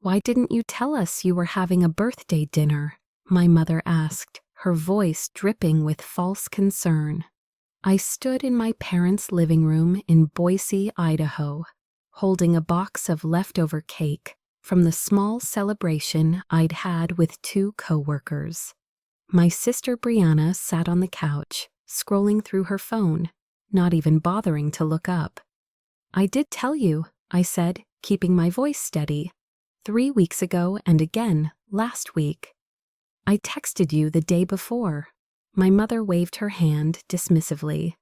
"Why didn't you tell us you were having a birthday dinner?" my mother asked, her voice dripping with false concern. I stood in my parents' living room in Boise, Idaho, holding a box of leftover cake from the small celebration I'd had with 2 coworkers. My sister Brianna sat on the couch, scrolling through her phone, not even bothering to look up. "I did tell you," I said, keeping my voice steady. 3 weeks ago and again last week. "I texted you the day before." My mother waved her hand dismissively.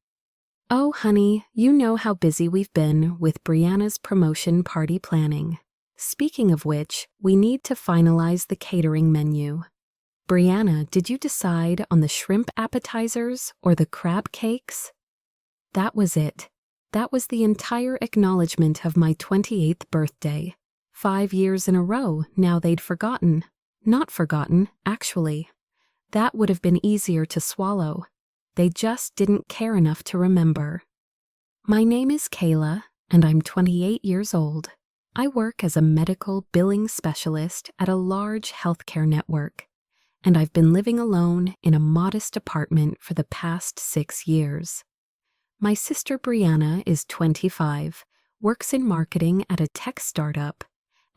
"Oh, honey, you know how busy we've been with Brianna's promotion party planning. Speaking of which, we need to finalize the catering menu. Brianna, did you decide on the shrimp appetizers or the crab cakes?" That was it. That was the entire acknowledgement of my 28th birthday. 5 years in a row, now they'd forgotten. Not forgotten, actually. That would have been easier to swallow. They just didn't care enough to remember. "My name is Kayla, and I'm 28 years old. I work as a medical billing specialist at a large healthcare network, and I've been living alone in a modest apartment for the past 6 years. My sister Brianna is 25, works in marketing at a tech startup,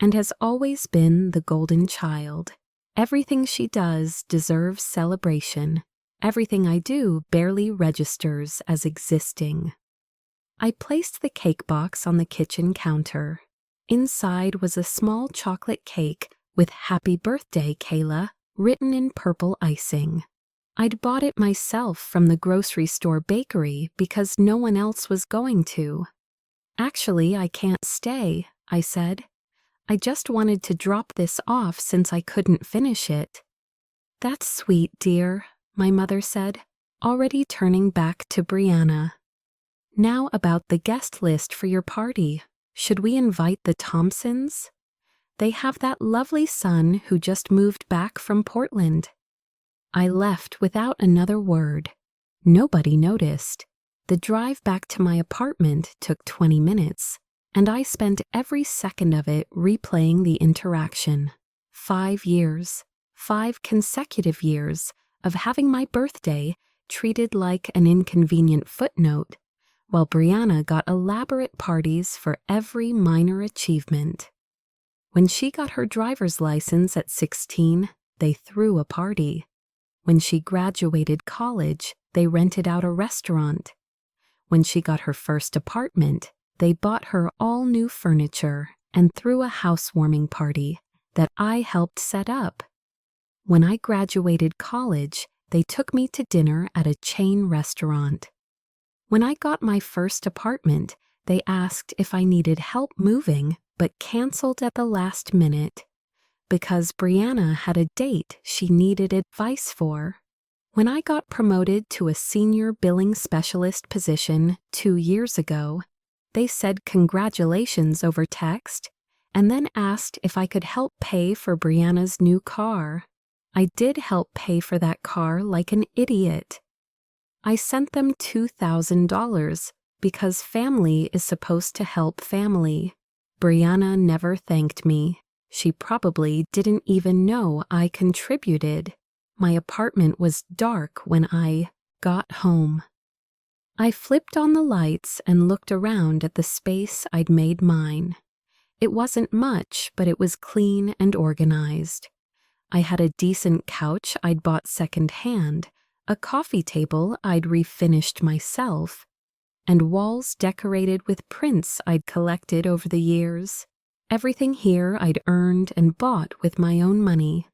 and has always been the golden child. Everything she does deserves celebration. Everything I do barely registers as existing." I placed the cake box on the kitchen counter. Inside was a small chocolate cake with "Happy Birthday, Kayla" written in purple icing. I'd bought it myself from the grocery store bakery because no one else was going to. "Actually, I can't stay," I said. "I just wanted to drop this off since I couldn't finish it." "That's sweet, dear," my mother said, already turning back to Brianna. "Now about the guest list for your party. Should we invite the Thompsons? They have that lovely son who just moved back from Portland." I left without another word. Nobody noticed. The drive back to my apartment took 20 minutes, and I spent every second of it replaying the interaction. 5 years, 5 consecutive years of having my birthday treated like an inconvenient footnote, while Brianna got elaborate parties for every minor achievement. When she got her driver's license at 16, they threw a party. When she graduated college, they rented out a restaurant. When she got her first apartment, they bought her all new furniture and threw a housewarming party that I helped set up. When I graduated college, they took me to dinner at a chain restaurant. When I got my first apartment, they asked if I needed help moving, but canceled at the last minute because Brianna had a date she needed advice for. When I got promoted to a senior billing specialist position 2 years ago, they said congratulations over text and then asked if I could help pay for Brianna's new car. I did help pay for that car like an idiot. I sent them $2,000 because family is supposed to help family. Brianna never thanked me. She probably didn't even know I contributed. My apartment was dark when I got home. I flipped on the lights and looked around at the space I'd made mine. It wasn't much, but it was clean and organized. I had a decent couch I'd bought secondhand, a coffee table I'd refinished myself, and walls decorated with prints I'd collected over the years. Everything here I'd earned and bought with my own money.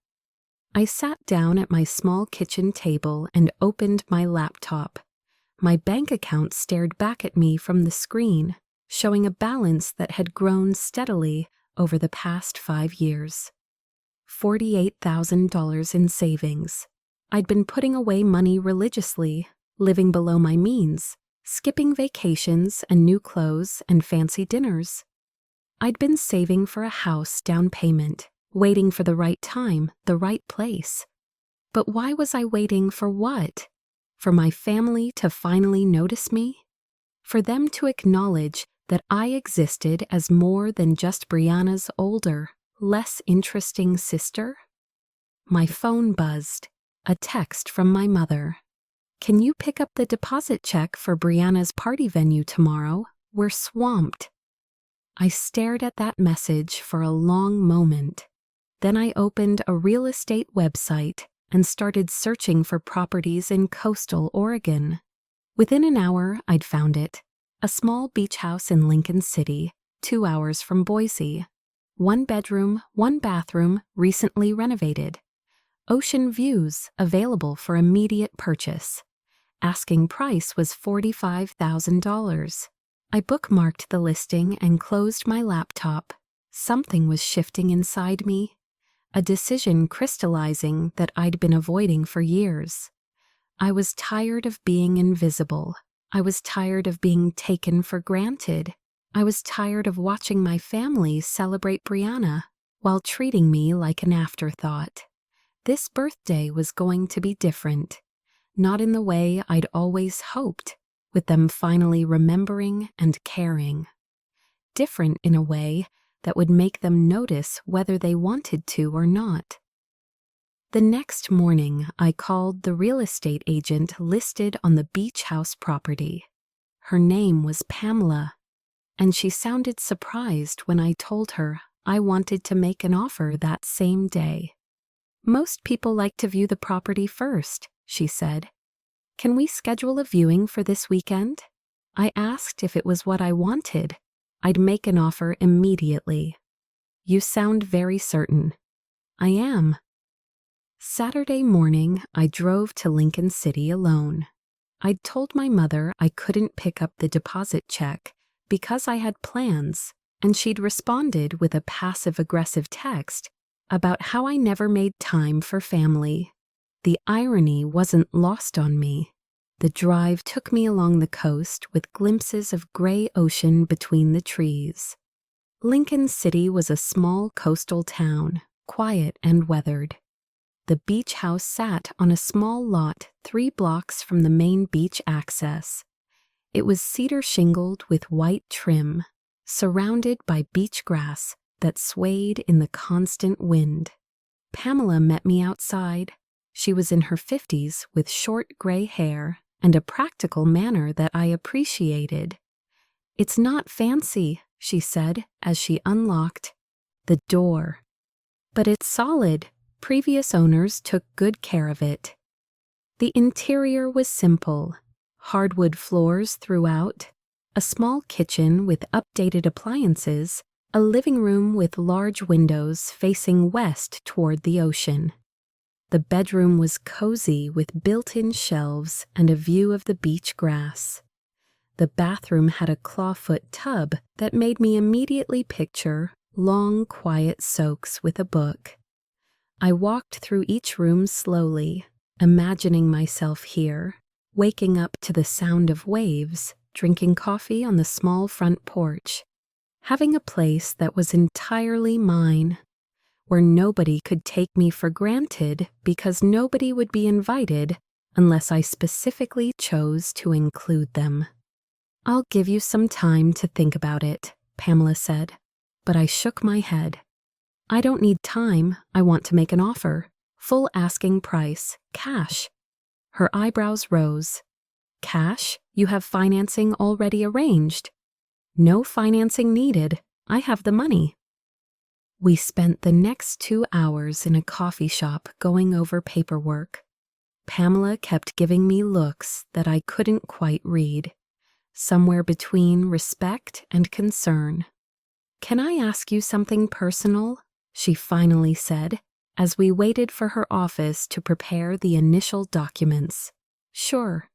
I sat down at my small kitchen table and opened my laptop. My bank account stared back at me from the screen, showing a balance that had grown steadily over the past 5 years. $48,000 in savings. I'd been putting away money religiously, living below my means, skipping vacations and new clothes and fancy dinners. I'd been saving for a house down payment, waiting for the right time, the right place. But why was I waiting for what? For my family to finally notice me? For them to acknowledge that I existed as more than just Brianna's older, less interesting sister? My phone buzzed. A text from my mother. Can you pick up the deposit check for Brianna's party venue tomorrow? We're swamped. I stared at that message for a long moment. Then I opened a real estate website and started searching for properties in coastal Oregon. Within an hour, I'd found it. A small beach house in Lincoln City, 2 hours from Boise. 1 bedroom, 1 bathroom, recently renovated. Ocean views available for immediate purchase. Asking price was $45,000. I bookmarked the listing and closed my laptop. Something was shifting inside me. A decision crystallizing that I'd been avoiding for years. I was tired of being invisible. I was tired of being taken for granted. I was tired of watching my family celebrate Brianna while treating me like an afterthought. This birthday was going to be different, not in the way I'd always hoped, with them finally remembering and caring. Different in a way that would make them notice whether they wanted to or not. The next morning, I called the real estate agent listed on the beach house property. Her name was Pamela, and she sounded surprised when I told her I wanted to make an offer that same day. Most people like to view the property first, she said. Can we schedule a viewing for this weekend? I asked if it was what I wanted. I'd make an offer immediately. You sound very certain. I am. Saturday morning, I drove to Lincoln City alone. I'd told my mother I couldn't pick up the deposit check because I had plans, and she'd responded with a passive-aggressive text about how I never made time for family. The irony wasn't lost on me. The drive took me along the coast with glimpses of gray ocean between the trees. Lincoln City was a small coastal town, quiet and weathered. The beach house sat on a small lot 3 blocks from the main beach access. It was cedar shingled with white trim, surrounded by beach grass that swayed in the constant wind. Pamela met me outside. She was in her 50s with short gray hair and a practical manner that I appreciated. It's not fancy, she said as she unlocked the door. But it's solid. Previous owners took good care of it. The interior was simple. Hardwood floors throughout, a small kitchen with updated appliances, a living room with large windows facing west toward the ocean. The bedroom was cozy with built-in shelves and a view of the beach grass. The bathroom had a clawfoot tub that made me immediately picture long, quiet soaks with a book. I walked through each room slowly, imagining myself here, waking up to the sound of waves, drinking coffee on the small front porch, having a place that was entirely mine, where nobody could take me for granted because nobody would be invited unless I specifically chose to include them. I'll give you some time to think about it, Pamela said, but I shook my head. I don't need time. I want to make an offer. Full asking price. Cash. Her eyebrows rose. Cash? You have financing already arranged. No financing needed. I have the money. We spent the next 2 hours in a coffee shop going over paperwork. Pamela kept giving me looks that I couldn't quite read, somewhere between respect and concern. Can I ask you something personal? She finally said, as we waited for her office to prepare the initial documents. Sure.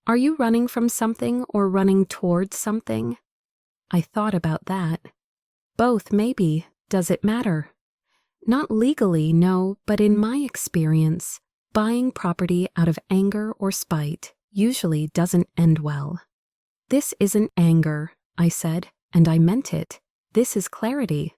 Are you running from something or running towards something? I thought about that. Both, maybe. Does it matter? Not legally, no, but in my experience, buying property out of anger or spite usually doesn't end well. This isn't anger, I said, and I meant it. This is clarity.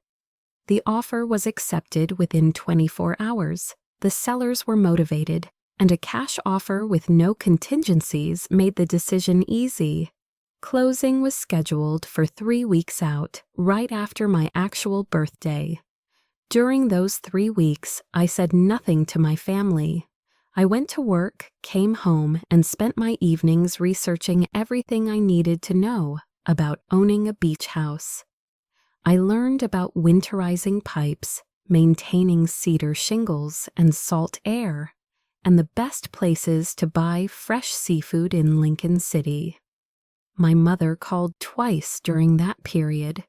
The offer was accepted within 24 hours. The sellers were motivated, and a cash offer with no contingencies made the decision easy. Closing was scheduled for 3 weeks out, right after my actual birthday. During those 3 weeks, I said nothing to my family. I went to work, came home, and spent my evenings researching everything I needed to know about owning a beach house. I learned about winterizing pipes, maintaining cedar shingles and salt air, and the best places to buy fresh seafood in Lincoln City. My mother called twice during that period,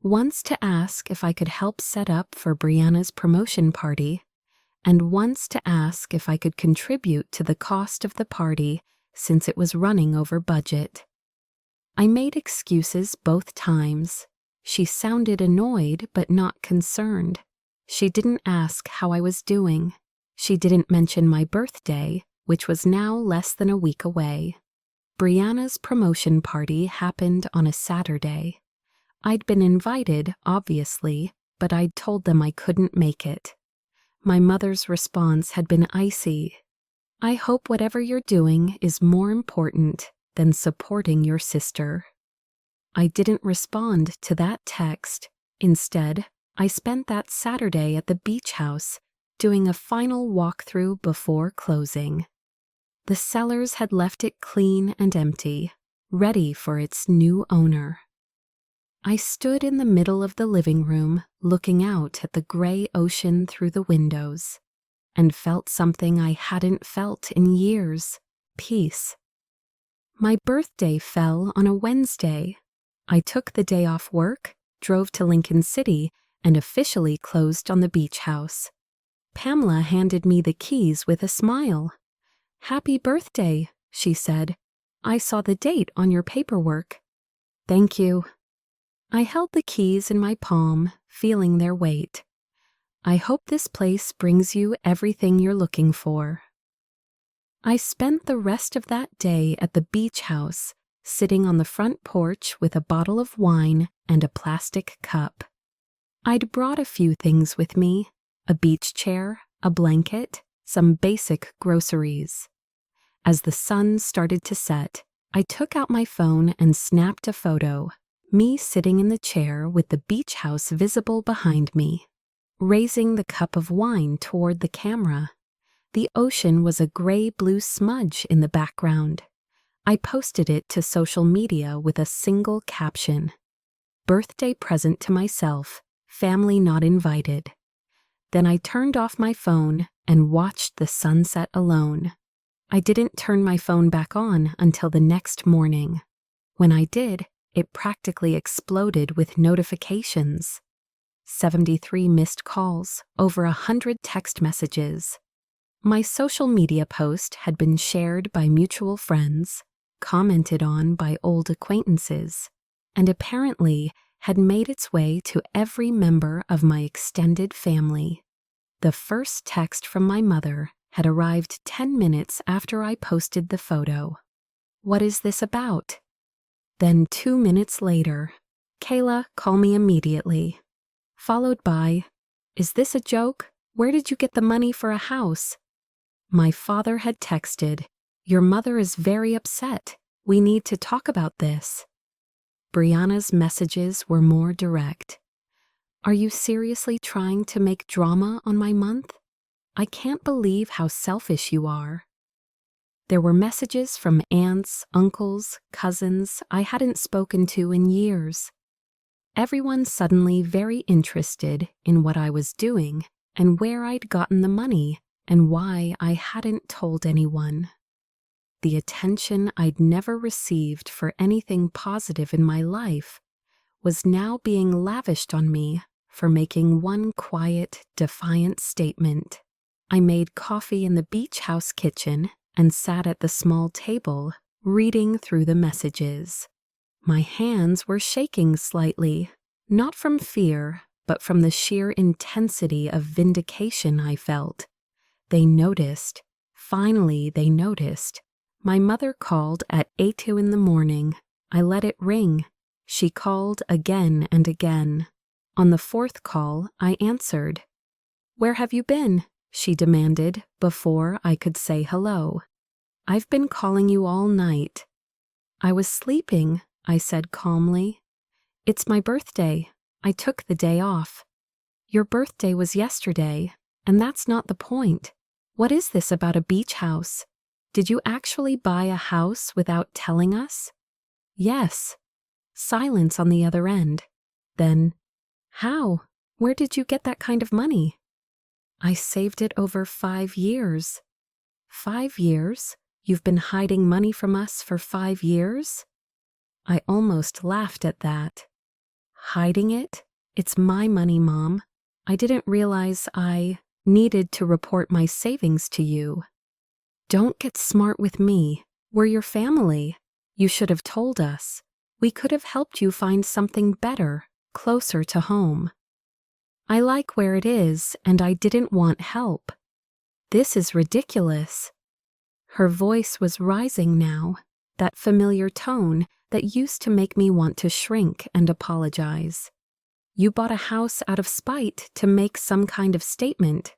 once to ask if I could help set up for Brianna's promotion party, and once to ask if I could contribute to the cost of the party since it was running over budget. I made excuses both times. She sounded annoyed but not concerned. She didn't ask how I was doing. She didn't mention my birthday, which was now less than a week away. Brianna's promotion party happened on a Saturday. I'd been invited, obviously, but I'd told them I couldn't make it. My mother's response had been icy. "I hope whatever you're doing is more important than supporting your sister." I didn't respond to that text. Instead, I spent that Saturday at the beach house doing a final walkthrough before closing. The sellers had left it clean and empty, ready for its new owner. I stood in the middle of the living room, looking out at the gray ocean through the windows, and felt something I hadn't felt in years: peace. My birthday fell on a Wednesday. I took the day off work, drove to Lincoln City, and officially closed on the beach house. Pamela handed me the keys with a smile. "Happy birthday," she said. "I saw the date on your paperwork." "Thank you." I held the keys in my palm, feeling their weight. "I hope this place brings you everything you're looking for." I spent the rest of that day at the beach house, sitting on the front porch with a bottle of wine and a plastic cup. I'd brought a few things with me: a beach chair, a blanket, some basic groceries. As the sun started to set, I took out my phone and snapped a photo, me sitting in the chair with the beach house visible behind me. Raising the cup of wine toward the camera, the ocean was a gray-blue smudge in the background. I posted it to social media with a single caption: "Birthday present to myself, family not invited." Then I turned off my phone and watched the sunset alone. I didn't turn my phone back on until the next morning. When I did, it practically exploded with notifications. 73 missed calls, over 100 text messages. My social media post had been shared by mutual friends, commented on by old acquaintances, and apparently had made its way to every member of my extended family. The first text from my mother had arrived 10 minutes after I posted the photo. "What is this about?" Then 2 minutes later, "Kayla, call me immediately." Followed by, "Is this a joke? Where did you get the money for a house?" My father had texted, "Your mother is very upset. We need to talk about this." Brianna's messages were more direct. "Are you seriously trying to make drama on my month? I can't believe how selfish you are." There were messages from aunts, uncles, cousins I hadn't spoken to in years. Everyone suddenly very interested in what I was doing and where I'd gotten the money and why I hadn't told anyone. The attention I'd never received for anything positive in my life was now being lavished on me for making one quiet, defiant statement. I made coffee in the beach house kitchen and sat at the small table, reading through the messages. My hands were shaking slightly, not from fear, but from the sheer intensity of vindication I felt. They noticed. Finally, they noticed. My mother called at 8 in the morning. I let it ring. She called again and again. On the 4th call, I answered. "Where have you been?" she demanded before I could say hello. "I've been calling you all night." "I was sleeping," I said calmly. "It's my birthday. I took the day off." Your birthday was yesterday, and that's not the point. What is this about a beach house? Did you actually buy a house without telling us? Yes. Silence on the other end. Then, how? Where did you get that kind of money? I saved it over 5 years. 5 years? You've been hiding money from us for 5 years? I almost laughed at that. Hiding it? It's my money, Mom. I didn't realize I needed to report my savings to you. Don't get smart with me. We're your family. You should have told us. We could have helped you find something better, closer to home. I like where it is, and I didn't want help. This is ridiculous. Her voice was rising now, that familiar tone that used to make me want to shrink and apologize. You bought a house out of spite to make some kind of statement.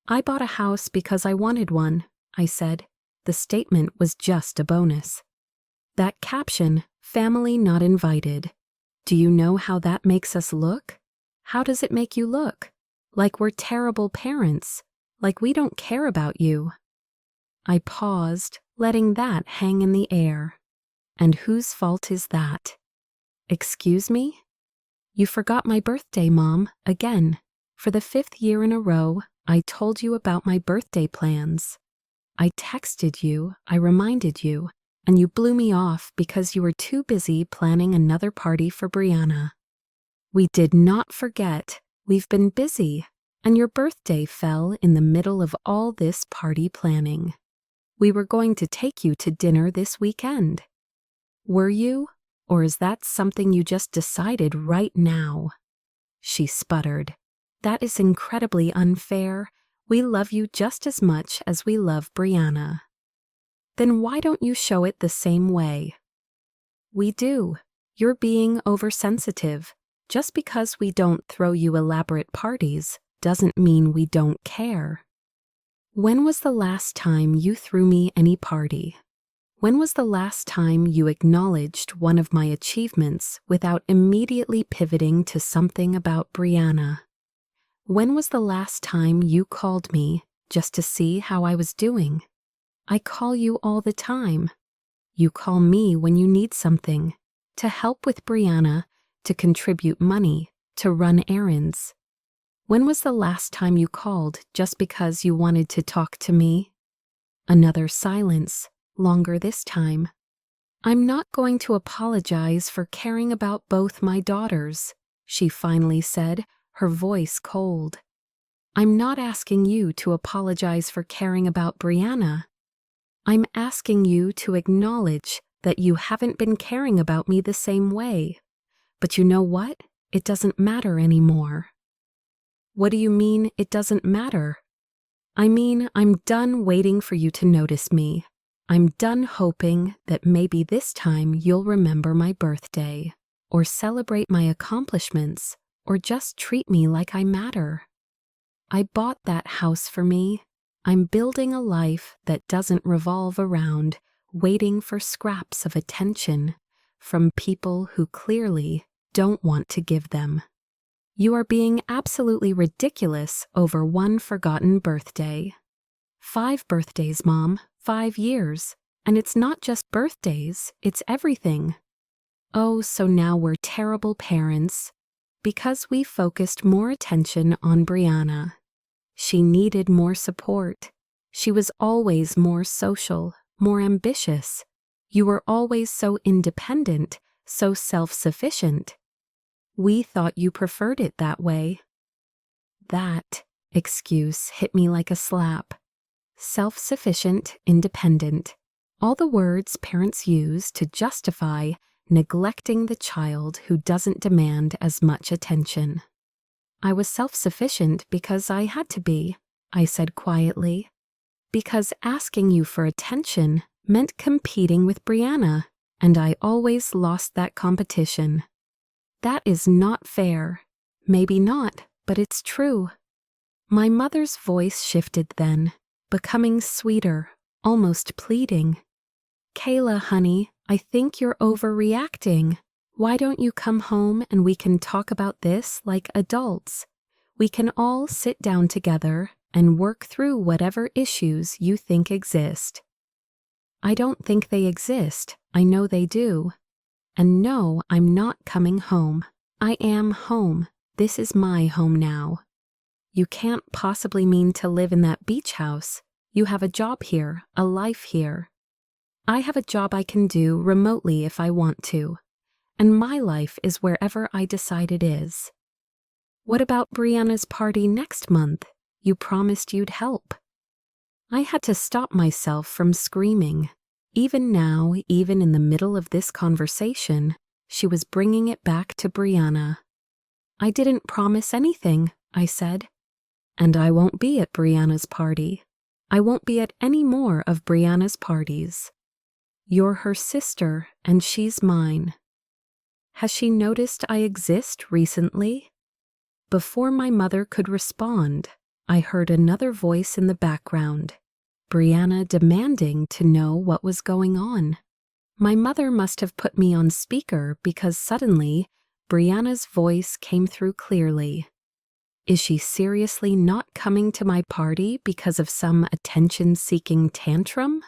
I bought a house because I wanted one, I said. The statement was just a bonus. That caption, family not invited. Do you know how that makes us look? How does it make you look? Like we're terrible parents, like we don't care about you. I paused, letting that hang in the air. And whose fault is that? Excuse me? You forgot my birthday, Mom, again. For the 5th year in a row, I told you about my birthday plans. I texted you, I reminded you, and you blew me off because you were too busy planning another party for Brianna. We did not forget. We've been busy, and your birthday fell in the middle of all this party planning. We were going to take you to dinner this weekend. Were you? Or is that something you just decided right now? She sputtered. That is incredibly unfair. We love you just as much as we love Brianna. Then why don't you show it the same way? We do. You're being oversensitive. Just because we don't throw you elaborate parties doesn't mean we don't care. When was the last time you threw me any party? When was the last time you acknowledged one of my achievements without immediately pivoting to something about Brianna? When was the last time you called me just to see how I was doing? I call you all the time. You call me when you need something, to help with Brianna, to contribute money, to run errands. When was the last time you called just because you wanted to talk to me? Another silence, longer this time. I'm not going to apologize for caring about both my daughters, she finally said, her voice cold. I'm not asking you to apologize for caring about Brianna. I'm asking you to acknowledge that you haven't been caring about me the same way. But you know what? It doesn't matter anymore. What do you mean it doesn't matter? I mean, I'm done waiting for you to notice me. I'm done hoping that maybe this time you'll remember my birthday, or celebrate my accomplishments, or just treat me like I matter. I bought that house for me. I'm building a life that doesn't revolve around waiting for scraps of attention from people who clearly don't want to give them. You are being absolutely ridiculous over one forgotten birthday. 5 birthdays, Mom, 5 years. And it's not just birthdays, it's everything. Oh, so now we're terrible parents because we focused more attention on Brianna. She needed more support. She was always more social, more ambitious. You were always so independent, so self-sufficient. We thought you preferred it that way. That excuse hit me like a slap. Self-sufficient, independent. All the words parents use to justify neglecting the child who doesn't demand as much attention. I was self-sufficient because I had to be, I said quietly. Because asking you for attention meant competing with Brianna, and I always lost that competition. That is not fair. Maybe not, but it's true. My mother's voice shifted then, becoming sweeter, almost pleading. Kayla, honey, I think you're overreacting. Why don't you come home and we can talk about this like adults? We can all sit down together and work through whatever issues you think exist. I don't think they exist. I know they do. And no, I'm not coming home. I am home. This is my home now. You can't possibly mean to live in that beach house. You have a job here, a life here. I have a job I can do remotely if I want to, and my life is wherever I decide it is. What about Brianna's party next month? You promised you'd help. I had to stop myself from screaming. Even now, even in the middle of this conversation, she was bringing it back to Brianna. I didn't promise anything, I said. And I won't be at Brianna's party. I won't be at any more of Brianna's parties. You're her sister, and she's mine. Has she noticed I exist recently? Before my mother could respond, I heard another voice in the background, Brianna demanding to know what was going on. My mother must have put me on speaker because suddenly, Brianna's voice came through clearly. Is she seriously not coming to my party because of some attention-seeking tantrum?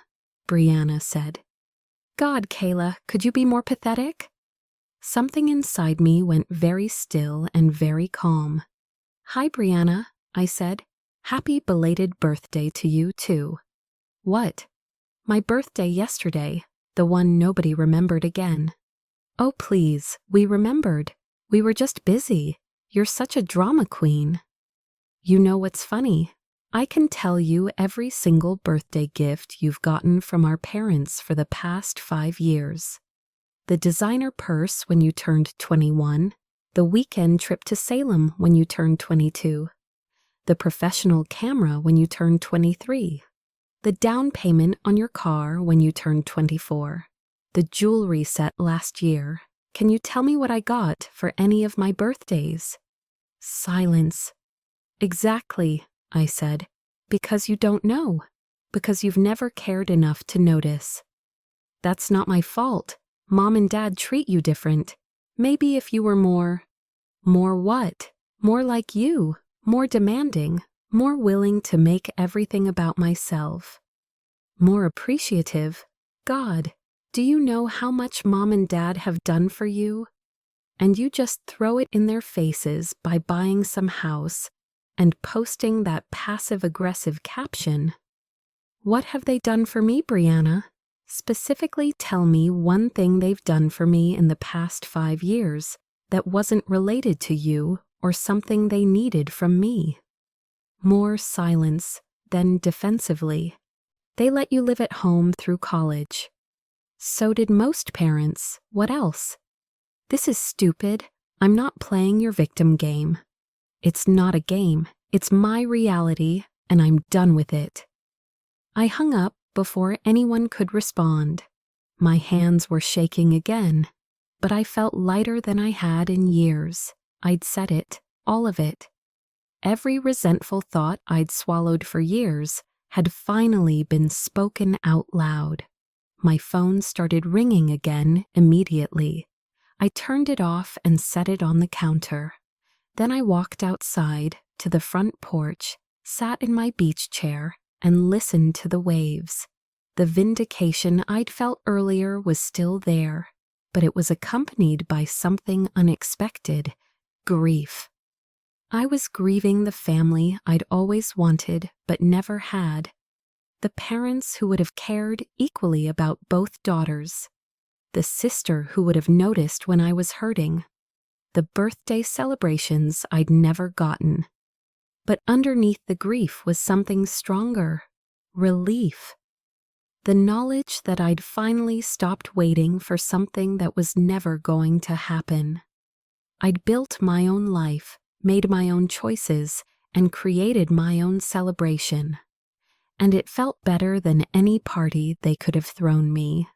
Brianna said. God, Kayla, could you be more pathetic? Something inside me went very still and very calm. Hi, Brianna, I said. Happy belated birthday to you, too. What? My birthday yesterday, the one nobody remembered again. Oh, please, we remembered. We were just busy. You're such a drama queen. You know what's funny? I can tell you every single birthday gift you've gotten from our parents for the past 5 years. The designer purse when you turned 21, the weekend trip to Salem when you turned 22, the professional camera when you turned 23, the down payment on your car when you turned 24, the jewelry set last year. Can you tell me what I got for any of my birthdays? Silence. Exactly, I said, because you don't know, because you've never cared enough to notice. That's not my fault. Mom and Dad treat you different. Maybe if you were more what? More like you, more demanding, more willing to make everything about myself. More appreciative. God, do you know how much Mom and Dad have done for you? And you just throw it in their faces by buying some house and posting that passive-aggressive caption. What have they done for me, Brianna? Specifically tell me one thing they've done for me in the past 5 years that wasn't related to you or something they needed from me. More silence, then defensively. They let you live at home through college. So did most parents. What else? This is stupid. I'm not playing your victim game. It's not a game. It's my reality, and I'm done with it. I hung up before anyone could respond. My hands were shaking again, but I felt lighter than I had in years. I'd said it, all of it. Every resentful thought I'd swallowed for years had finally been spoken out loud. My phone started ringing again immediately. I turned it off and set it on the counter. Then I walked outside to the front porch, sat in my beach chair, and listened to the waves. The vindication I'd felt earlier was still there, but it was accompanied by something unexpected: grief. I was grieving the family I'd always wanted but never had. The parents who would have cared equally about both daughters. The sister who would have noticed when I was hurting. The birthday celebrations I'd never gotten. But underneath the grief was something stronger: relief. The knowledge that I'd finally stopped waiting for something that was never going to happen. I'd built my own life, made my own choices, and created my own celebration. And it felt better than any party they could have thrown me.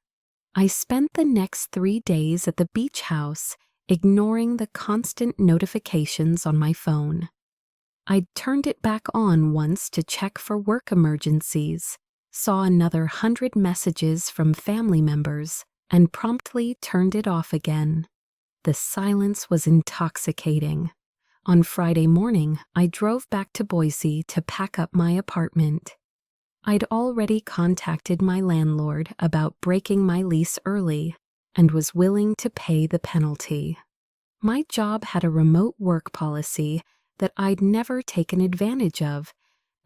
I spent the next 3 days at the beach house, ignoring the constant notifications on my phone. I'd turned it back on once to check for work emergencies, saw another 100 messages from family members, and promptly turned it off again. The silence was intoxicating. On Friday morning, I drove back to Boise to pack up my apartment. I'd already contacted my landlord about breaking my lease early and was willing to pay the penalty. My job had a remote work policy that I'd never taken advantage of,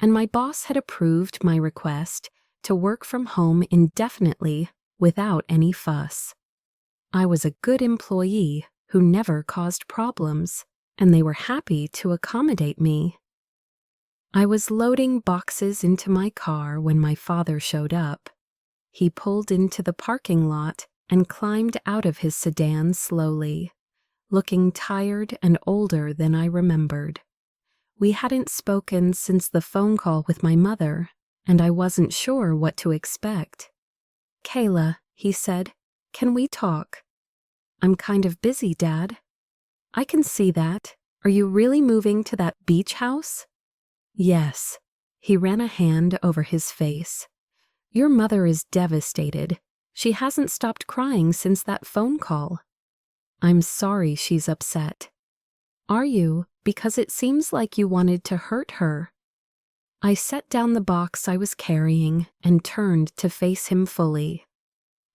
and my boss had approved my request to work from home indefinitely without any fuss. I was a good employee who never caused problems, and they were happy to accommodate me. I was loading boxes into my car when my father showed up. He pulled into the parking lot and climbed out of his sedan slowly, looking tired and older than I remembered. We hadn't spoken since the phone call with my mother, and I wasn't sure what to expect. "Kayla," he said, "can we talk?" "I'm kind of busy, Dad." "I can see that. Are you really moving to that beach house?" "Yes." He ran a hand over his face. "Your mother is devastated. She hasn't stopped crying since that phone call." "I'm sorry she's upset." "Are you? Because it seems like you wanted to hurt her." I set down the box I was carrying and turned to face him fully.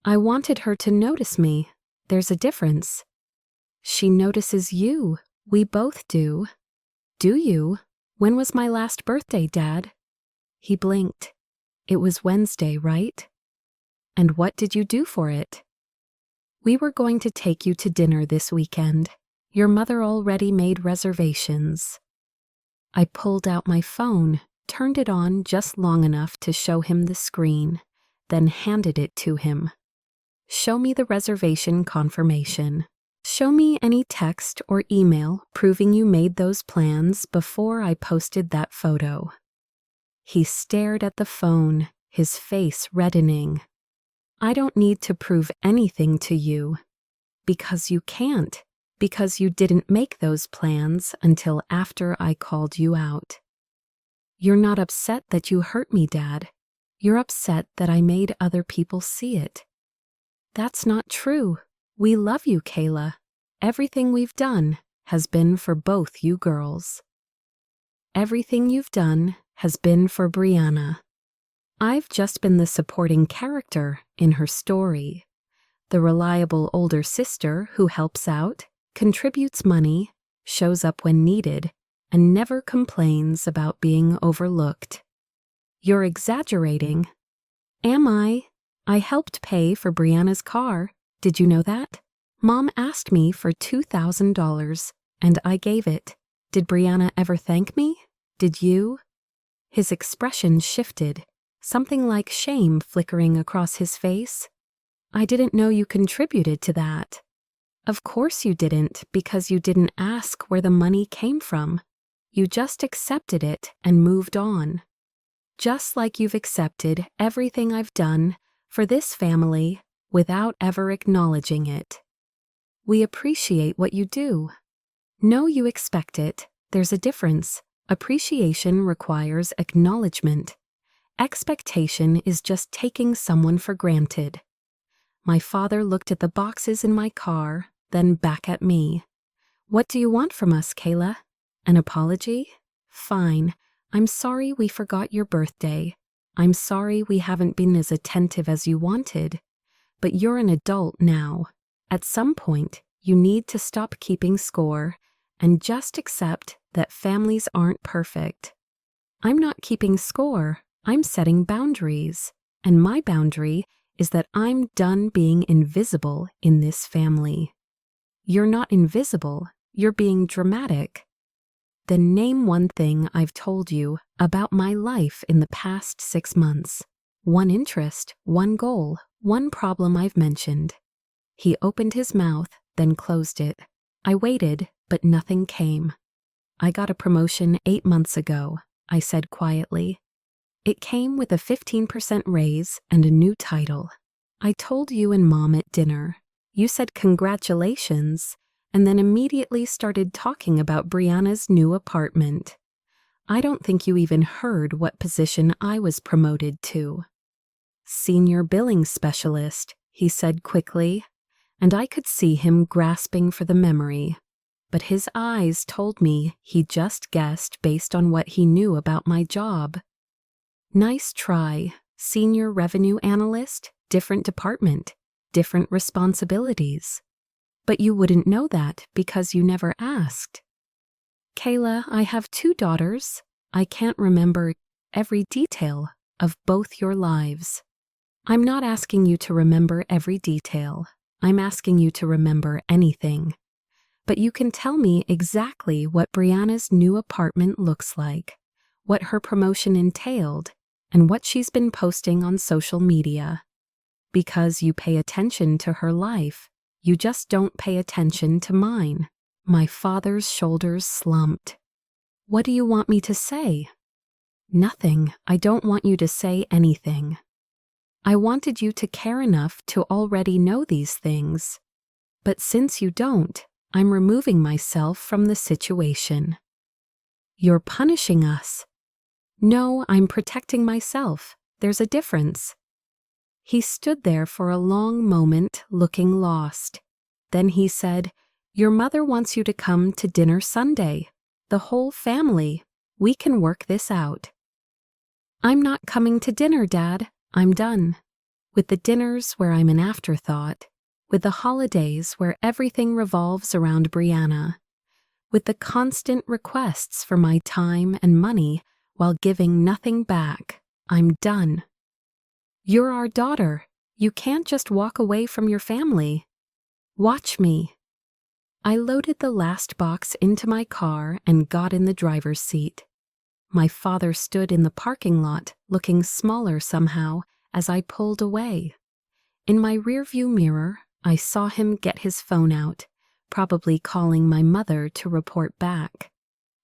"I wanted her to notice me. There's a difference." "She notices you. We both do." "Do you? When was my last birthday, Dad?" He blinked. "It was Wednesday, right?" "And what did you do for it?" "We were going to take you to dinner this weekend. Your mother already made reservations." I pulled out my phone, turned it on just long enough to show him the screen, then handed it to him. "Show me the reservation confirmation. Show me any text or email proving you made those plans before I posted that photo." He stared at the phone, his face reddening. "I don't need to prove anything to you." "Because you can't. Because you didn't make those plans until after I called you out." "You're not upset that you hurt me, Dad. You're upset that I made other people see it." "That's not true. We love you, Kayla. Everything we've done has been for both you girls." "Everything you've done has been for Brianna. I've just been the supporting character in her story. The reliable older sister who helps out, contributes money, shows up when needed, and never complains about being overlooked." "You're exaggerating." "Am I? I helped pay for Brianna's car. Did you know that? Mom asked me for $2,000, and I gave it. Did Brianna ever thank me? Did you?" His expression shifted, something like shame flickering across his face. "I didn't know you contributed to that." "Of course you didn't, because you didn't ask where the money came from. You just accepted it and moved on. Just like you've accepted everything I've done for this family without ever acknowledging it. We appreciate what you do. No, you expect it. There's a difference. Appreciation requires acknowledgement. Expectation is just taking someone for granted." My father looked at the boxes in my car, then back at me. "What do you want from us, Kayla? An apology? Fine. I'm sorry we forgot your birthday. I'm sorry we haven't been as attentive as you wanted. But you're an adult now. At some point, you need to stop keeping score and just accept that families aren't perfect." "I'm not keeping score. I'm setting boundaries. And my boundary is that I'm done being invisible in this family." "You're not invisible. You're being dramatic." "Then name one thing I've told you about my life in the past 6 months. One interest, one goal, one problem I've mentioned." He opened his mouth, then closed it. I waited, but nothing came. "I got a promotion 8 months ago," I said quietly. "It came with a 15% raise and a new title. I told you and Mom at dinner. You said congratulations, and then immediately started talking about Brianna's new apartment. I don't think you even heard what position I was promoted to." "Senior billing specialist," he said quickly, and I could see him grasping for the memory. but his eyes told me he just guessed based on what he knew about my job. Nice try, senior revenue analyst, different department, different responsibilities. But you wouldn't know that because you never asked. Kayla, I have 2 daughters. I can't remember every detail of both your lives. I'm not asking you to remember every detail. I'm asking you to remember anything. But you can tell me exactly what Brianna's new apartment looks like, what her promotion entailed, and what she's been posting on social media. Because you pay attention to her life, you just don't pay attention to mine. My father's shoulders slumped. What do you want me to say? Nothing. I don't want you to say anything. I wanted you to care enough to already know these things. But since you don't, I'm removing myself from the situation. You're punishing us. No, I'm protecting myself. There's a difference. He stood there for a long moment, looking lost. Then he said, Your mother wants you to come to dinner Sunday. The whole family. We can work this out. I'm not coming to dinner, Dad. I'm done. With the dinners where I'm an afterthought. With the holidays where everything revolves around Brianna. With the constant requests for my time and money while giving nothing back. I'm done. You're our daughter. You can't just walk away from your family. Watch me. I loaded the last box into my car and got in the driver's seat. My father stood in the parking lot, looking smaller somehow, as I pulled away. In my rearview mirror, I saw him get his phone out, probably calling my mother to report back.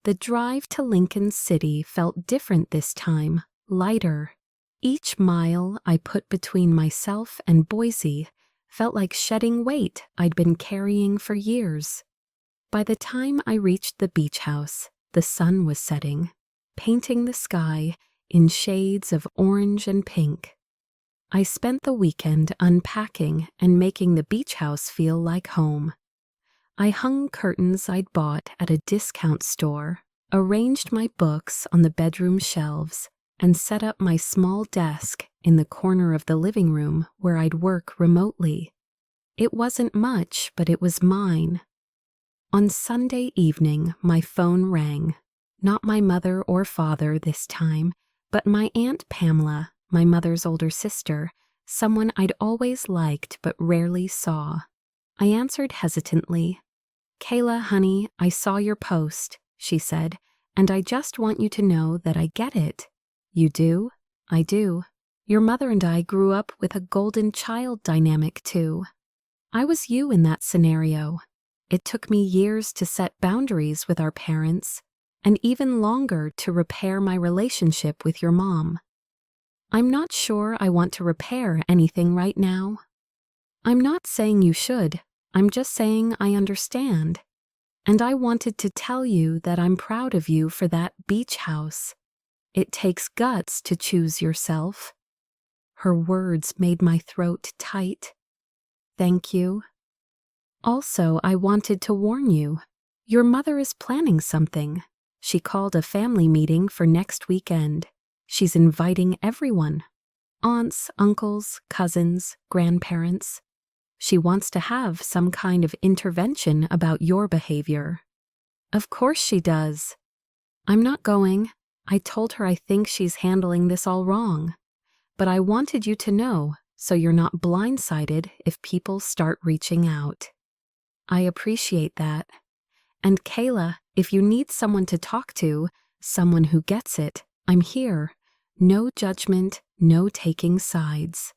The drive to Lincoln City felt different this time, lighter. Each mile I put between myself and Boise felt like shedding weight I'd been carrying for years. By the time I reached the beach house, the sun was setting, painting the sky in shades of orange and pink. I spent the weekend unpacking and making the beach house feel like home. I hung curtains I'd bought at a discount store, arranged my books on the bedroom shelves, and set up my small desk in the corner of the living room where I'd work remotely. It wasn't much, but it was mine. On Sunday evening, my phone rang. Not my mother or father this time, but my Aunt Pamela, my mother's older sister, someone I'd always liked but rarely saw. I answered hesitantly. Kayla, honey, I saw your post, she said, and I just want you to know that I get it. You do? I do. Your mother and I grew up with a golden child dynamic too. I was you in that scenario. It took me years to set boundaries with our parents, and even longer to repair my relationship with your mom. I'm not sure I want to repair anything right now. I'm not saying you should, I'm just saying I understand. And I wanted to tell you that I'm proud of you for that beach house. It takes guts to choose yourself. Her words made my throat tight. Thank you. Also, I wanted to warn you. Your mother is planning something. She called a family meeting for next weekend. She's inviting everyone. Aunts, uncles, cousins, grandparents. She wants to have some kind of intervention about your behavior. Of course she does. I'm not going. I told her I think she's handling this all wrong. But I wanted you to know, so you're not blindsided if people start reaching out. I appreciate that. And Kayla, if you need someone to talk to, someone who gets it, I'm here. No judgment, no taking sides.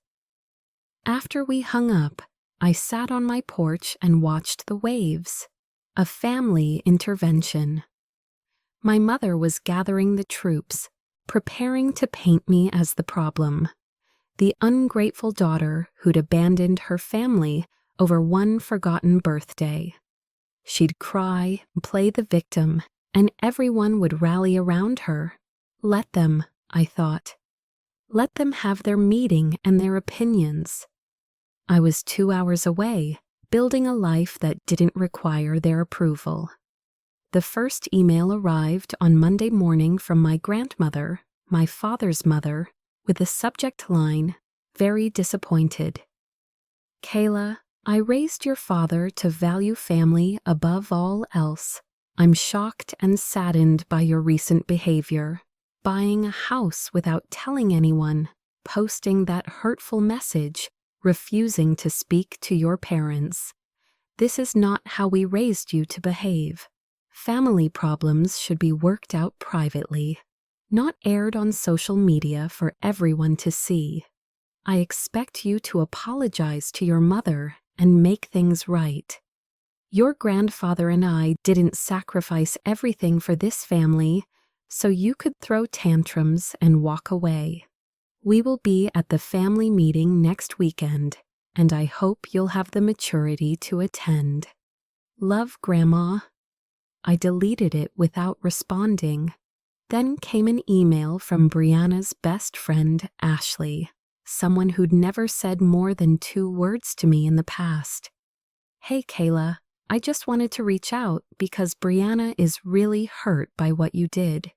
After we hung up, I sat on my porch and watched the waves. A family intervention. My mother was gathering the troops, preparing to paint me as the problem. The ungrateful daughter who'd abandoned her family over one forgotten birthday. She'd cry, play the victim, and everyone would rally around her. Let them, I thought. Let them have their meeting and their opinions. I was 2 hours away, building a life that didn't require their approval. The first email arrived on Monday morning from my grandmother, my father's mother, with the subject line, "Very disappointed." "Kayla, I raised your father to value family above all else. I'm shocked and saddened by your recent behavior. Buying a house without telling anyone, posting that hurtful message, refusing to speak to your parents. This is not how we raised you to behave. Family problems should be worked out privately, not aired on social media for everyone to see. I expect you to apologize to your mother and make things right. Your grandfather and I didn't sacrifice everything for this family, so you could throw tantrums and walk away. We will be at the family meeting next weekend, and I hope you'll have the maturity to attend. Love, Grandma." I deleted it without responding. Then came an email from Brianna's best friend, Ashley, someone who'd never said more than 2 words to me in the past. "Hey, Kayla, I just wanted to reach out because Brianna is really hurt by what you did.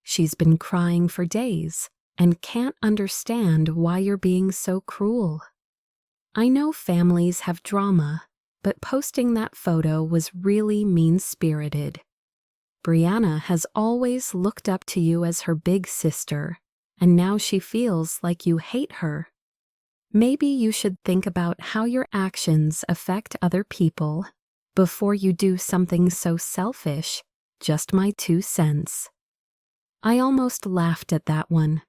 She's been crying for days and can't understand why you're being so cruel. I know families have drama, but posting that photo was really mean-spirited. Brianna has always looked up to you as her big sister, and now she feels like you hate her. Maybe you should think about how your actions affect other people before you do something so selfish. Just my 2 cents. I almost laughed at that one.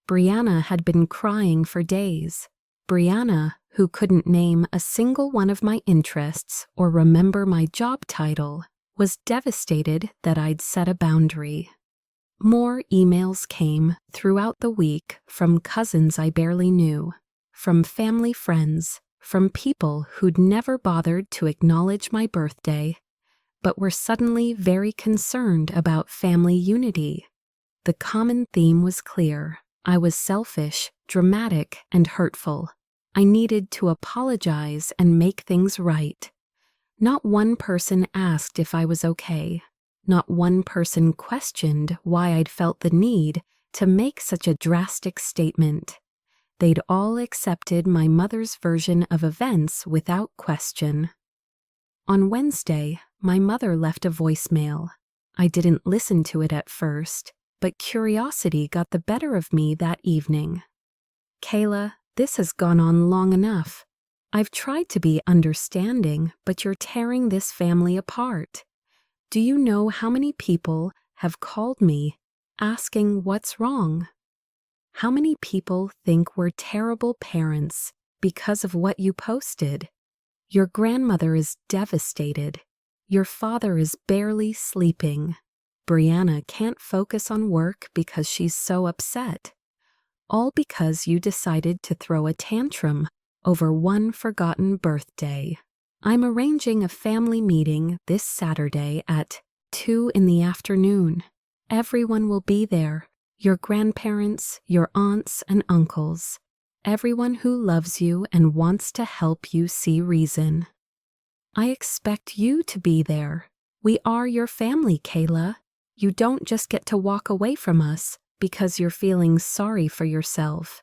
Brianna had been crying for days. Brianna, who couldn't name a single one of my interests or remember my job title, was devastated that I'd set a boundary. More emails came throughout the week from cousins I barely knew, from family friends, from people who'd never bothered to acknowledge my birthday, but were suddenly very concerned about family unity. The common theme was clear. I was selfish, dramatic, and hurtful. I needed to apologize and make things right. Not one person asked if I was okay. Not one person questioned why I'd felt the need to make such a drastic statement. They'd all accepted my mother's version of events without question. On Wednesday, my mother left a voicemail. I didn't listen to it at first, but curiosity got the better of me that evening. "Kayla, this has gone on long enough. I've tried to be understanding, but you're tearing this family apart. Do you know how many people have called me asking what's wrong? How many people think we're terrible parents because of what you posted? Your grandmother is devastated. Your father is barely sleeping. Brianna can't focus on work because she's so upset. All because you decided to throw a tantrum over one forgotten birthday. I'm arranging a family meeting this Saturday at 2 in the afternoon. Everyone will be there. Your grandparents, your aunts and uncles. Everyone who loves you and wants to help you see reason. I expect you to be there. We are your family, Kayla. You don't just get to walk away from us because you're feeling sorry for yourself.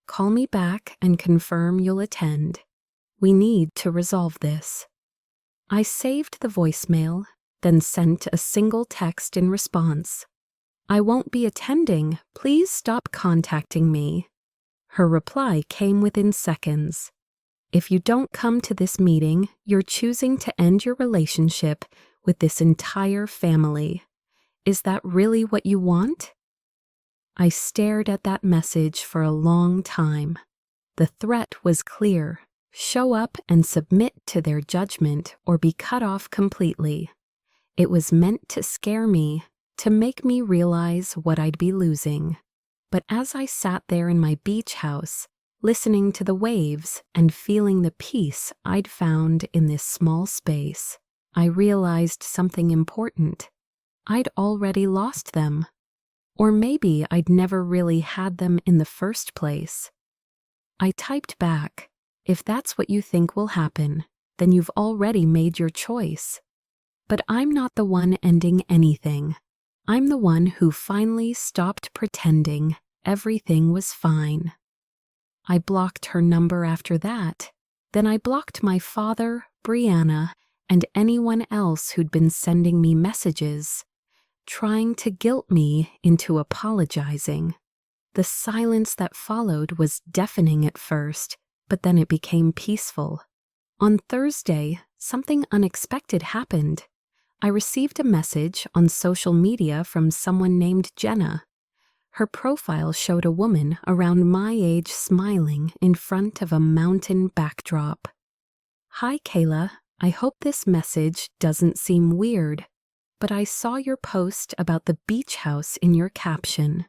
Call me back and confirm you'll attend. We need to resolve this." I saved the voicemail, then sent a single text in response. "I won't be attending. Please stop contacting me." Her reply came within seconds. "If you don't come to this meeting, you're choosing to end your relationship with this entire family. Is that really what you want?" I stared at that message for a long time. The threat was clear. Show up and submit to their judgment or be cut off completely. It was meant to scare me, to make me realize what I'd be losing. But as I sat there in my beach house, listening to the waves and feeling the peace I'd found in this small space, I realized something important. I'd already lost them. Or maybe I'd never really had them in the first place. I typed back, "If that's what you think will happen, then you've already made your choice. But I'm not the one ending anything. I'm the one who finally stopped pretending everything was fine. I blocked her number after that. Then I blocked my father, Brianna, and anyone else who'd been sending me messages, trying to guilt me into apologizing. The silence that followed was deafening at first, but then it became peaceful. On Thursday, something unexpected happened. I received a message on social media from someone named Jenna. Her profile showed a woman around my age smiling in front of a mountain backdrop. "Hi, Kayla. I hope this message doesn't seem weird, but I saw your post about the beach house in your caption.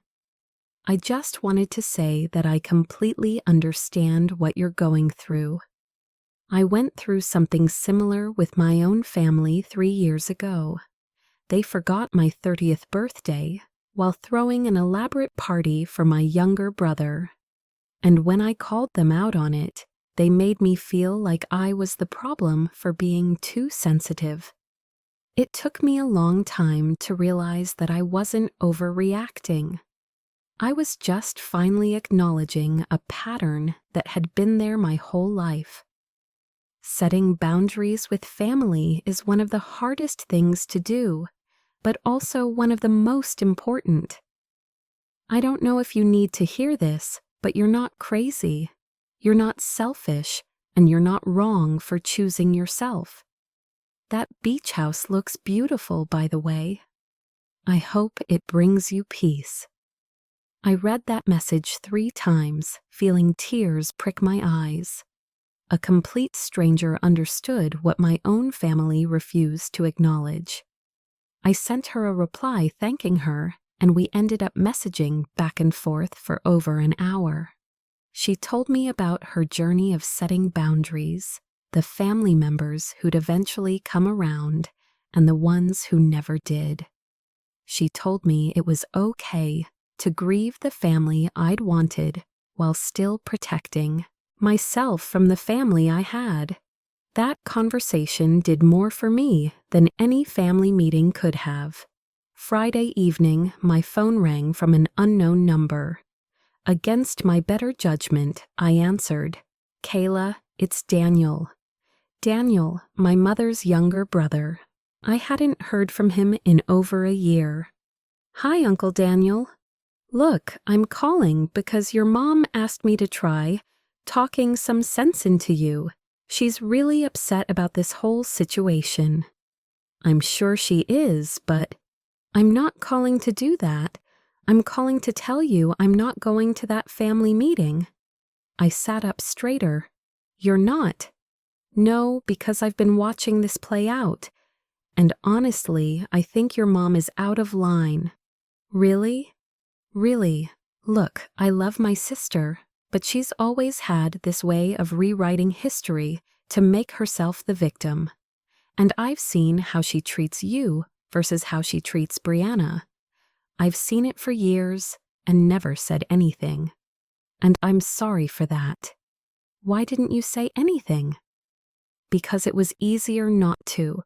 I just wanted to say that I completely understand what you're going through. I went through something similar with my own family 3 years ago. They forgot my 30th birthday while throwing an elaborate party for my younger brother. And when I called them out on it, they made me feel like I was the problem for being too sensitive. It took me a long time to realize that I wasn't overreacting. I was just finally acknowledging a pattern that had been there my whole life. Setting boundaries with family is one of the hardest things to do, but also one of the most important. I don't know if you need to hear this, but you're not crazy. You're not selfish, and you're not wrong for choosing yourself. That beach house looks beautiful, by the way. I hope it brings you peace." I read that message 3 times, feeling tears prick my eyes. A complete stranger understood what my own family refused to acknowledge. I sent her a reply thanking her, and we ended up messaging back and forth for over an hour. She told me about her journey of setting boundaries, the family members who'd eventually come around, and the ones who never did. She told me it was okay to grieve the family I'd wanted while still protecting myself from the family I had. That conversation did more for me than any family meeting could have. Friday evening, my phone rang from an unknown number. Against my better judgment, I answered. "Kayla, it's Daniel." Daniel, my mother's younger brother. I hadn't heard from him in over a year. "Hi, Uncle Daniel. Look, I'm calling because your mom asked me to try talking some sense into you. She's really upset about this whole situation." "I'm sure she is, but I'm not calling to do that. I'm calling to tell you I'm not going to that family meeting." I sat up straighter. "You're not?" "No, because I've been watching this play out. And honestly, I think your mom is out of line." "Really?" "Really. Look, I love my sister, but she's always had this way of rewriting history to make herself the victim. And I've seen how she treats you versus how she treats Brianna. I've seen it for years and never said anything. And I'm sorry for that." "Why didn't you say anything?" "Because it was easier not to.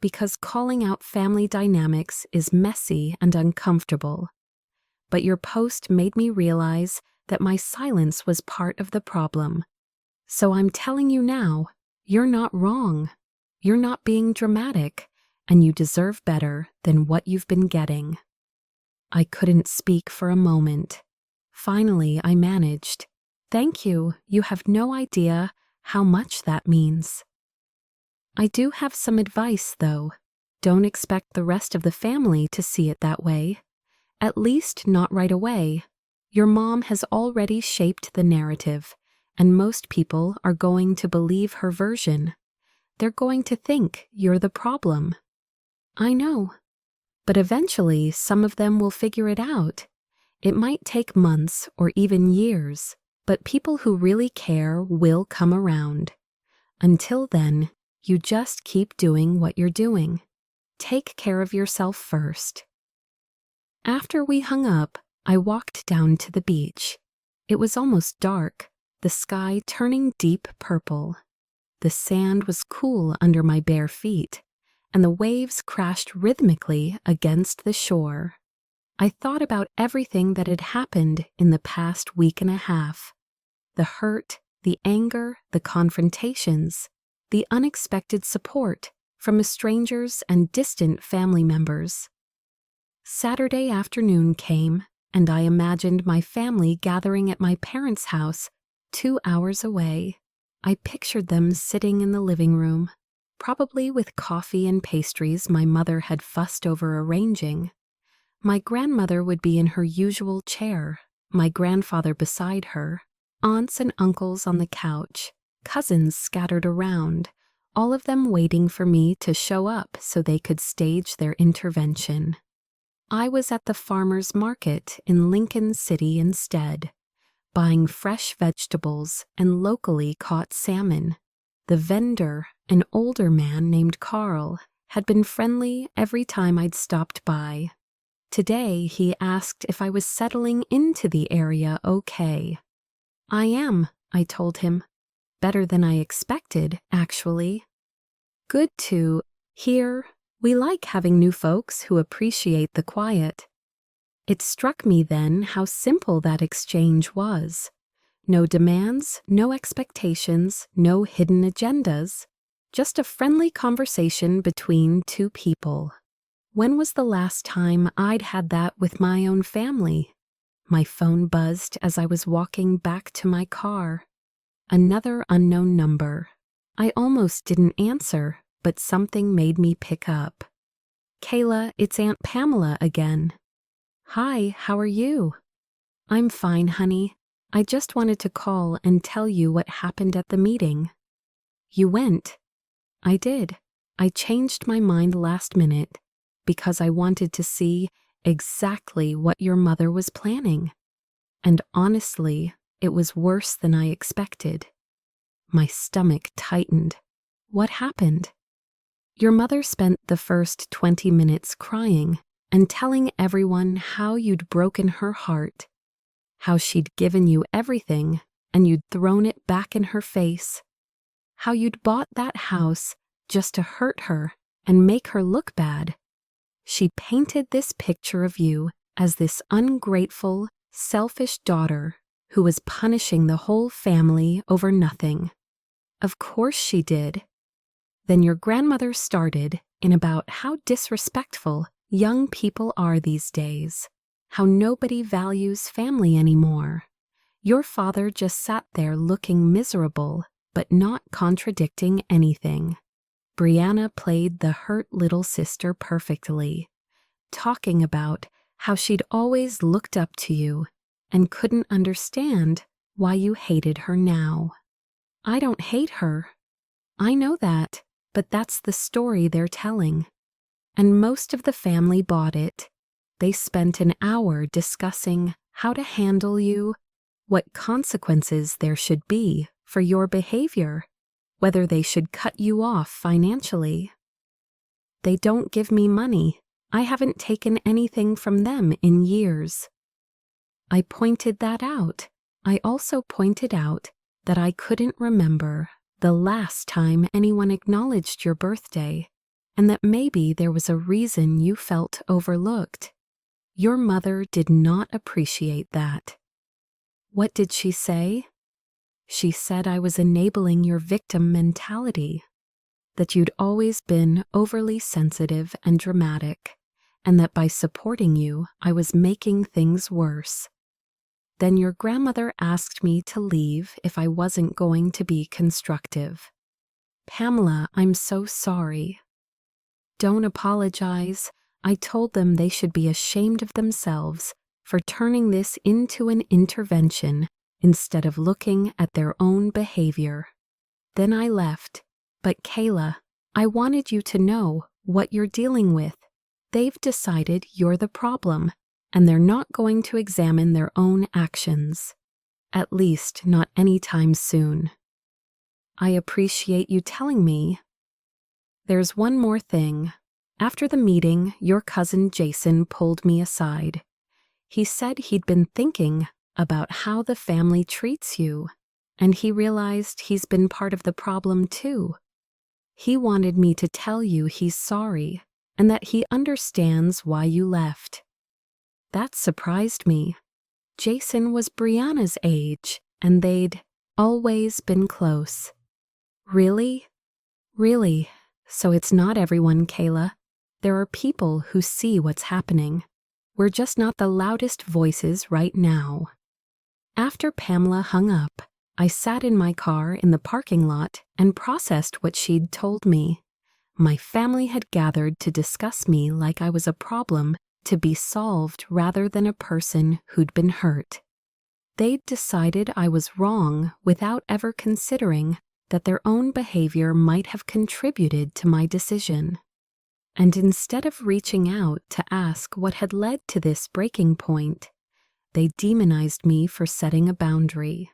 Because calling out family dynamics is messy and uncomfortable. But your post made me realize that my silence was part of the problem. So I'm telling you now, you're not wrong. You're not being dramatic, and you deserve better than what you've been getting." I couldn't speak for a moment. Finally, I managed. "Thank you. You have no idea how much that means." I do have some advice, though. Don't expect the rest of the family to see it that way. At least not right away. Your mom has already shaped the narrative, and most people are going to believe her version. They're going to think you're the problem. I know. But eventually, some of them will figure it out. It might take months or even years, but people who really care will come around. Until then, you just keep doing what you're doing. Take care of yourself first. After we hung up, I walked down to the beach. It was almost dark, the sky turning deep purple. The sand was cool under my bare feet, and the waves crashed rhythmically against the shore. I thought about everything that had happened in the past week and a half. The hurt, the anger, the confrontations, the unexpected support from strangers and distant family members. Saturday afternoon came, and I imagined my family gathering at my parents' house 2 hours away. I pictured them sitting in the living room, probably with coffee and pastries my mother had fussed over arranging. My grandmother would be in her usual chair, my grandfather beside her, aunts and uncles on the couch, cousins scattered around, all of them waiting for me to show up so they could stage their intervention. I was at the farmer's market in Lincoln City instead, buying fresh vegetables and locally caught salmon. The vendor, an older man named Carl, had been friendly every time I'd stopped by. Today, he asked if I was settling into the area okay. I am, I told him. Better than I expected, actually. Good to hear. We like having new folks who appreciate the quiet. It struck me then how simple that exchange was. No demands, no expectations, no hidden agendas. Just a friendly conversation between two people. When was the last time I'd had that with my own family? My phone buzzed as I was walking back to my car. Another unknown number. I almost didn't answer, but something made me pick up. Kayla, it's Aunt Pamela again. Hi, how are you? I'm fine, honey. I just wanted to call and tell you what happened at the meeting. You went? I did. I changed my mind last minute because I wanted to see exactly what your mother was planning. And honestly, it was worse than I expected. My stomach tightened. What happened? Your mother spent the first 20 minutes crying and telling everyone how you'd broken her heart, how she'd given you everything and you'd thrown it back in her face, how you'd bought that house just to hurt her and make her look bad. She painted this picture of you as this ungrateful, selfish daughter who was punishing the whole family over nothing. Of course she did. Then your grandmother started in about how disrespectful young people are these days, how nobody values family anymore. Your father just sat there looking miserable, but not contradicting anything. Brianna played the hurt little sister perfectly, talking about how she'd always looked up to you and couldn't understand why you hated her now. I don't hate her. I know that, but that's the story they're telling. And most of the family bought it. They spent an hour discussing how to handle you, what consequences there should be for your behavior, whether they should cut you off financially. They don't give me money. I haven't taken anything from them in years. I pointed that out. I also pointed out that I couldn't remember the last time anyone acknowledged your birthday, and that maybe there was a reason you felt overlooked. Your mother did not appreciate that. What did she say? She said I was enabling your victim mentality, that you'd always been overly sensitive and dramatic, and that by supporting you, I was making things worse. Then your grandmother asked me to leave if I wasn't going to be constructive. Pamela, I'm so sorry. Don't apologize. I told them they should be ashamed of themselves for turning this into an intervention instead of looking at their own behavior. Then I left. But Kayla, I wanted you to know what you're dealing with. They've decided you're the problem, and they're not going to examine their own actions. At least not anytime soon. I appreciate you telling me. There's one more thing. After the meeting, your cousin Jason pulled me aside. He said he'd been thinking about how the family treats you, and he realized he's been part of the problem too. He wanted me to tell you he's sorry and that he understands why you left. That surprised me. Jason was Brianna's age, and they'd always been close. Really? Really? So it's not everyone, Kayla. There are people who see what's happening. We're just not the loudest voices right now. After Pamela hung up, I sat in my car in the parking lot and processed what she'd told me. My family had gathered to discuss me like I was a problem to be solved rather than a person who'd been hurt. They'd decided I was wrong without ever considering that their own behavior might have contributed to my decision. And instead of reaching out to ask what had led to this breaking point, they demonized me for setting a boundary.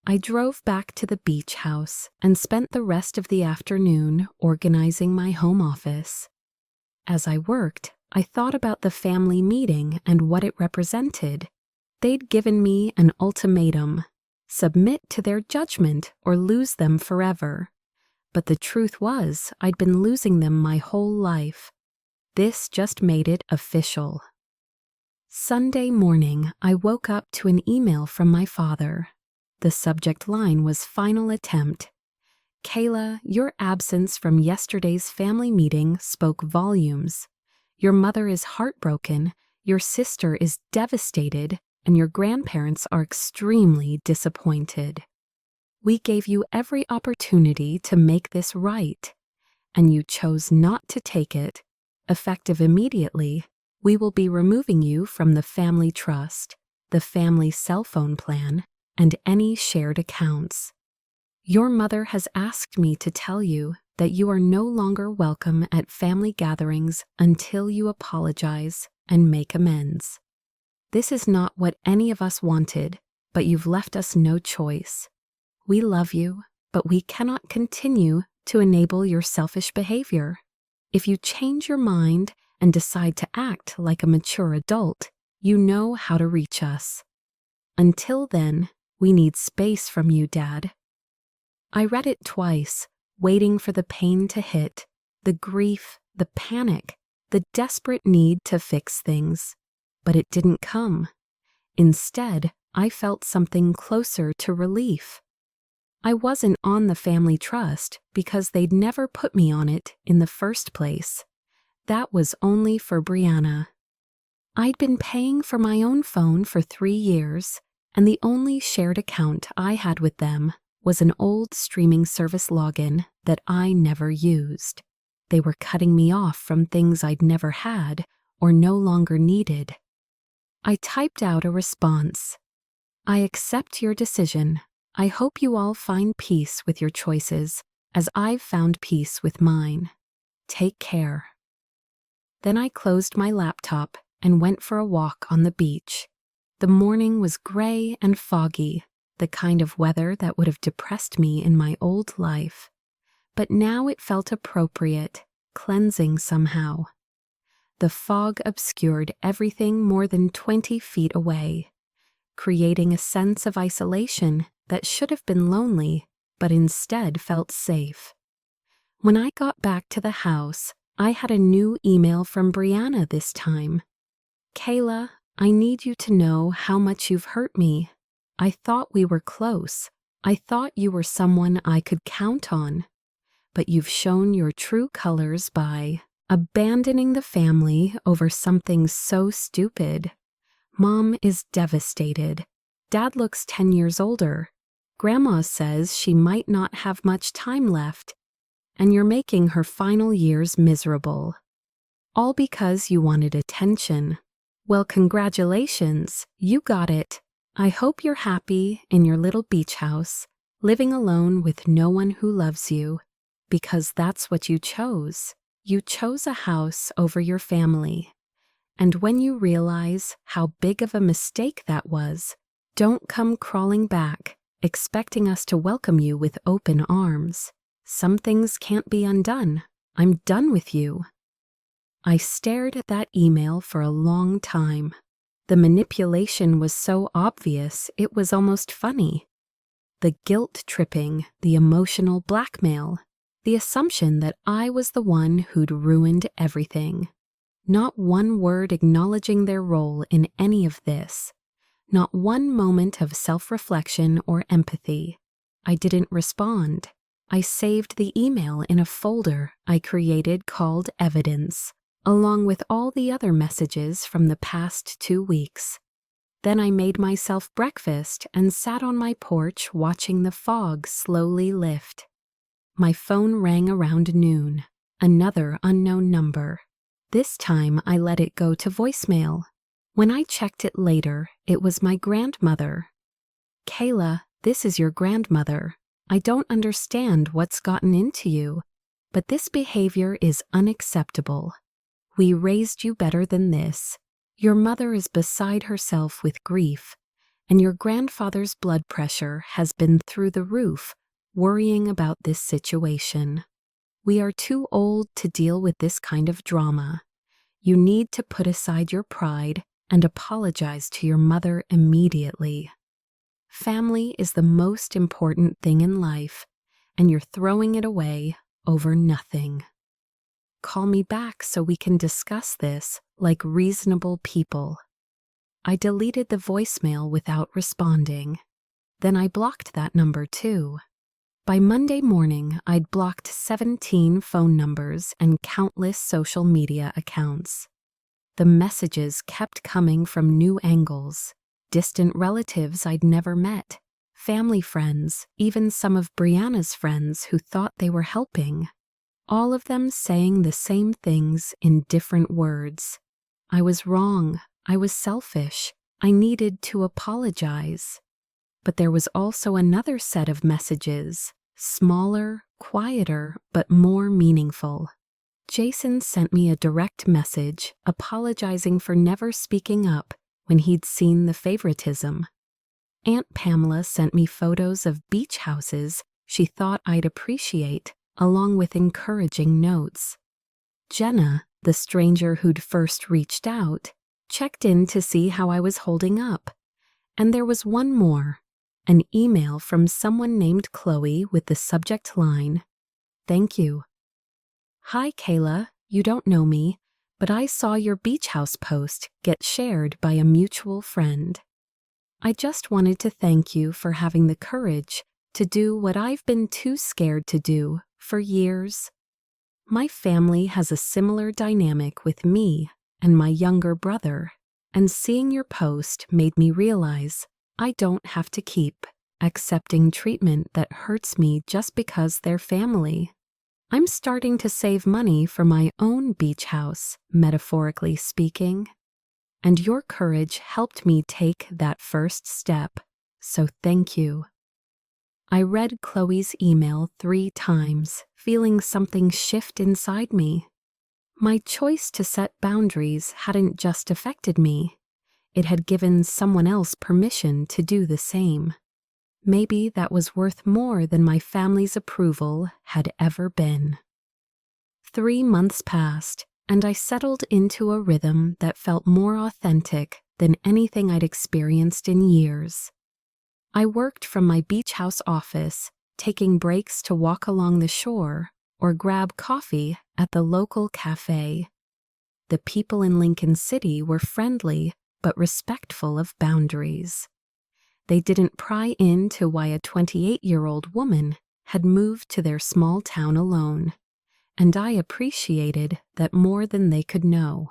I drove back to the beach house and spent the rest of the afternoon organizing my home office. As I worked, I thought about the family meeting and what it represented. They'd given me an ultimatum: submit to their judgment or lose them forever. But the truth was, I'd been losing them my whole life. This just made it official. Sunday morning, I woke up to an email from my father. The subject line was final attempt. Kayla, your absence from yesterday's family meeting spoke volumes. Your mother is heartbroken, your sister is devastated, and your grandparents are extremely disappointed. We gave you every opportunity to make this right, and you chose not to take it. Effective immediately, we will be removing you from the family trust, the family cell phone plan, and any shared accounts. Your mother has asked me to tell you that you are no longer welcome at family gatherings until you apologize and make amends. This is not what any of us wanted, but you've left us no choice. We love you, but we cannot continue to enable your selfish behavior. If you change your mind and decide to act like a mature adult, you know how to reach us. Until then, we need space from you, Dad. I read it twice, waiting for the pain to hit, the grief, the panic, the desperate need to fix things. But it didn't come. Instead, I felt something closer to relief. I wasn't on the family trust because they'd never put me on it in the first place. That was only for Brianna. I'd been paying for my own phone for 3 years, and the only shared account I had with them was an old streaming service login that I never used. They were cutting me off from things I'd never had or no longer needed. I typed out a response. I accept your decision. I hope you all find peace with your choices, as I've found peace with mine. Take care. Then I closed my laptop and went for a walk on the beach. The morning was gray and foggy, the kind of weather that would have depressed me in my old life. But now it felt appropriate, cleansing somehow. The fog obscured everything more than 20 feet away, creating a sense of isolation that should have been lonely, but instead felt safe. When I got back to the house, I had a new email from Brianna this time. Kayla, I need you to know how much you've hurt me. I thought we were close. I thought you were someone I could count on. But you've shown your true colors by abandoning the family over something so stupid. Mom is devastated. Dad looks 10 years older. Grandma says she might not have much time left, and you're making her final years miserable. All because you wanted attention. Well, congratulations, you got it. I hope you're happy in your little beach house, living alone with no one who loves you, because that's what you chose. You chose a house over your family. And when you realize how big of a mistake that was, don't come crawling back, expecting us to welcome you with open arms. Some things can't be undone. I'm done with you. I stared at that email for a long time. The manipulation was so obvious, it was almost funny. The guilt tripping, the emotional blackmail, the assumption that I was the one who'd ruined everything. Not one word acknowledging their role in any of this. Not one moment of self-reflection or empathy. I didn't respond. I saved the email in a folder I created called Evidence, along with all the other messages from the past 2 weeks. Then I made myself breakfast and sat on my porch watching the fog slowly lift. My phone rang around noon. Another unknown number. This time I let it go to voicemail. When I checked it later, it was my grandmother. "Kayla, this is your grandmother. I don't understand what's gotten into you, but this behavior is unacceptable. We raised you better than this. Your mother is beside herself with grief, and your grandfather's blood pressure has been through the roof, worrying about this situation. We are too old to deal with this kind of drama. You need to put aside your pride and apologize to your mother immediately. Family is the most important thing in life, and you're throwing it away over nothing. Call me back so we can discuss this like reasonable people." I deleted the voicemail without responding. Then I blocked that number too. By Monday morning, I'd blocked 17 phone numbers and countless social media accounts. The messages kept coming from new angles. Distant relatives I'd never met, family friends, even some of Brianna's friends who thought they were helping. All of them saying the same things in different words. I was wrong. I was selfish. I needed to apologize. But there was also another set of messages, smaller, quieter, but more meaningful. Jason sent me a direct message apologizing for never speaking up when he'd seen the favoritism. Aunt Pamela sent me photos of beach houses she thought I'd appreciate, along with encouraging notes. Jenna, the stranger who'd first reached out, checked in to see how I was holding up. And there was one more, an email from someone named Chloe with the subject line, "Thank you. Hi, Kayla, you don't know me, but I saw your beach house post get shared by a mutual friend. I just wanted to thank you for having the courage to do what I've been too scared to do for years. My family has a similar dynamic with me and my younger brother, and seeing your post made me realize I don't have to keep accepting treatment that hurts me just because they're family. I'm starting to save money for my own beach house, metaphorically speaking, and your courage helped me take that first step, so thank you." I read Chloe's email 3 times, feeling something shift inside me. My choice to set boundaries hadn't just affected me. It had given someone else permission to do the same. Maybe that was worth more than my family's approval had ever been. 3 months passed, and I settled into a rhythm that felt more authentic than anything I'd experienced in years. I worked from my beach house office, taking breaks to walk along the shore or grab coffee at the local cafe. The people in Lincoln City were friendly but respectful of boundaries. They didn't pry into why a 28-year-old woman had moved to their small town alone, and I appreciated that more than they could know.